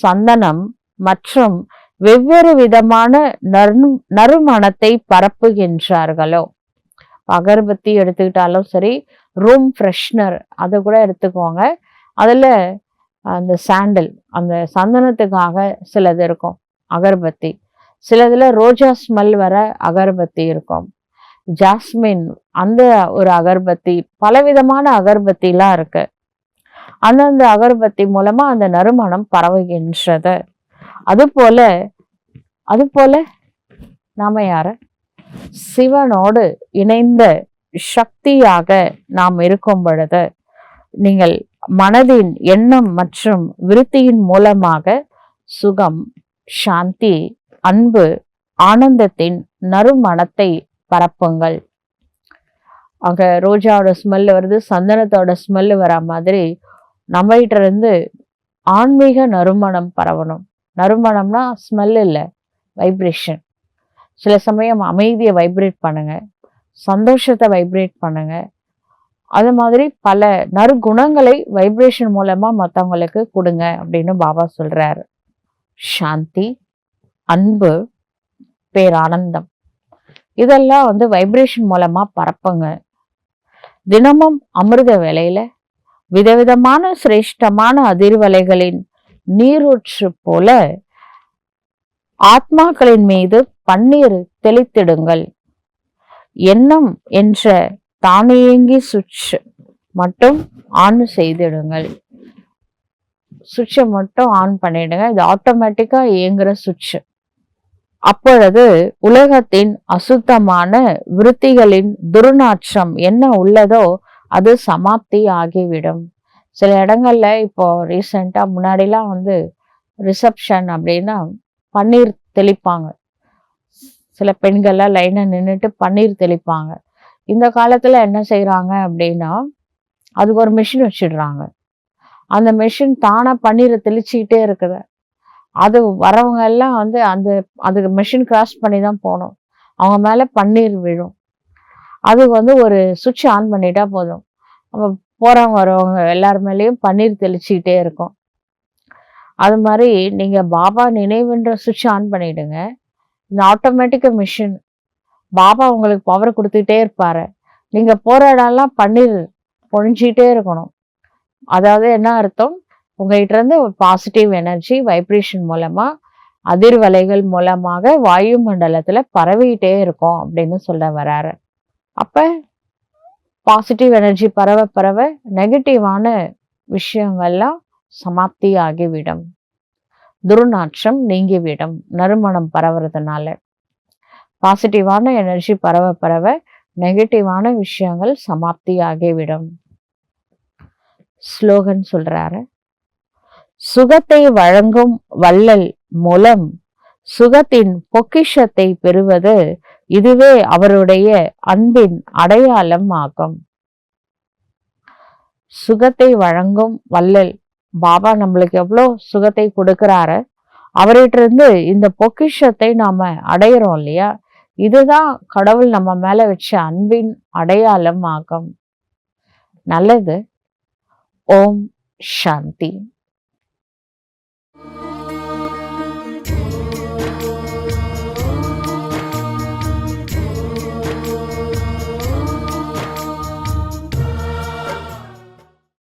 சந்தனம் மற்றும் வெவ்வேறு விதமான நறுமணத்தை பரப்புகின்றார்களோ, அகர்பத்தி எடுத்துக்கிட்டாலும் சரி, ரூம் ஃப்ரெஷ்னர் அதை கூட எடுத்துக்கோங்க. அதுல அந்த சாண்டல், அந்த சந்தனத்துக்காக சிலது இருக்கும் அகர்பத்தி, சிலதுல ரோஜா ஸ்மெல் வர அகர்பத்தி இருக்கும், ஜாஸ்மின் அந்த ஒரு அகர்பத்தி, பலவிதமான அகர்பத்திலாம் இருக்கு. அந்தந்த அகர்பத்தி மூலமா அந்த நறுமணம் பரவுகின்றது. அதுபோல நாம யார சிவனோடு இணைந்த சக்தியாக நாம் இருக்கும் பொழுது நீங்கள் மனதின் எண்ணம் மற்றும் விருத்தியின் மூலமாக சுகம், சாந்தி, அன்பு, ஆனந்தத்தின் நறுமணத்தை பரப்புங்கள். அங்க ரோஜாவோட ஸ்மெல் வருது, சந்தனத்தோட ஸ்மெல் வர மாதிரி நம்ம கிட்ட இருந்து ஆன்மீக நறுமணம் பரவணும். நறுமணம்னா ஸ்மெல் இல்லை, வைப்ரேஷன். சில சமயம் அமைதியை வைப்ரேட் பண்ணுங்க, சந்தோஷத்தை வைப்ரேட் பண்ணுங்க. அது மாதிரி பல நற்குணங்களை வைப்ரேஷன் மூலமா மற்றவங்களுக்கு கொடுங்க அப்படின்னு பாபா சொல்றாரு. சாந்தி, அன்பு, பேரானந்தம் இதெல்லாம் வைப்ரேஷன் மூலமா பரப்புங்க. தினமும் அமிர்த வேளையில விதவிதமான சிரேஷ்டமான அதிர்வலைகளின் நீரூற்று போல ஆத்மாக்களின் மீது பன்னீர் தெளித்திடுங்கள். எண்ணம் என்ற தானியங்கி சுவிட்ச் மட்டும் ஆன் செய்திடுங்கள். சுவிட்சை மட்டும் ஆன் பண்ணிடுங்க. இது ஆட்டோமேட்டிக்கா இயங்குற சுவிட்ச். அப்பொழுது உலகத்தின் அசுத்தமான விருத்திகளின் துர்நாற்றம் என்ன உள்ளதோ அது சமாப்தி ஆகிவிடும். சில இடங்கள்ல இப்போ ரீசெண்டா முன்னாடிலாம் ரிசப்ஷன் அப்படின்னா பன்னீர் தெளிப்பாங்க. சில பெண்கள்லாம் லைனா நின்றுட்டு பன்னீர் தெளிப்பாங்க. இந்த காலத்துல என்ன செய்யறாங்க அப்படின்னா அதுக்கு ஒரு மிஷின் வச்சிடுறாங்க. அந்த மிஷின் தானா பன்னீரை தெளிச்சுக்கிட்டே இருக்குது. அது வரவங்க எல்லாம் அதுக்கு மிஷின் கிராஸ் பண்ணி தான் போகணும். அவங்க மேல பன்னீர் விழும். அது ஒரு சுவிட்ச் ஆன் பண்ணிட்டா போதும், அப்ப போறவங்க வரவங்க எல்லார் மேலேயும் பன்னீர் தெளிச்சுக்கிட்டே இருக்கும். அது மாதிரி நீங்க பாபா நினைவுன்ற சுவிட்ச் ஆன் பண்ணிடுங்க. இந்த ஆட்டோமேட்டிக் மிஷின் பாபா உங்களுக்கு பவர் கொடுத்துக்கிட்டே இருப்பாரு. நீங்க போற இடம்லாம் பன்னீர் பொழிஞ்சிக்கிட்டே இருக்கணும். அதாவது என்ன அர்த்தம், உங்ககிட்ட இருந்து ஒரு பாசிட்டிவ் எனர்ஜி வைப்ரேஷன் மூலமா அதிர்வலைகள் மூலமாக வாயு மண்டலத்துல பரவிக்கிட்டே இருக்கும் அப்படின்னு சொல்ல வராரு. அப்ப பாசிட்டிவ் எனர்ஜி பரவ பரவ நெகட்டிவான விஷயங்கள்லாம் சமாப்தி ஆகிவிடும், துர்நாற்றம் நீங்கிவிடும். நறுமணம் பரவுறதுனால பாசிட்டிவான எனர்ஜி பரவ பரவ நெகட்டிவான விஷயங்கள் சமாப்தி ஆகிவிடும். ஸ்லோகன் சொல்றாரு, சுகத்தை வழங்கும் வள்ளல் மூலம் சுகத்தின் பொக்கிஷத்தை பெறுவது இதுவே அவருடைய அன்பின் அடையாளம் ஆகும். சுகத்தை வழங்கும் வள்ளல் பாபா நம்மளுக்கு எவ்வளோ சுகத்தை கொடுக்கிறாரு, அவர்கிட்ட இருந்து இந்த பொக்கிஷத்தை நாம அடையிறோம் இல்லையா, இதுதான் கடவுள் நம்ம மேல வச்ச அன்பின் அடையாளம் ஆகும். நல்லது. ஓம் சாந்தி.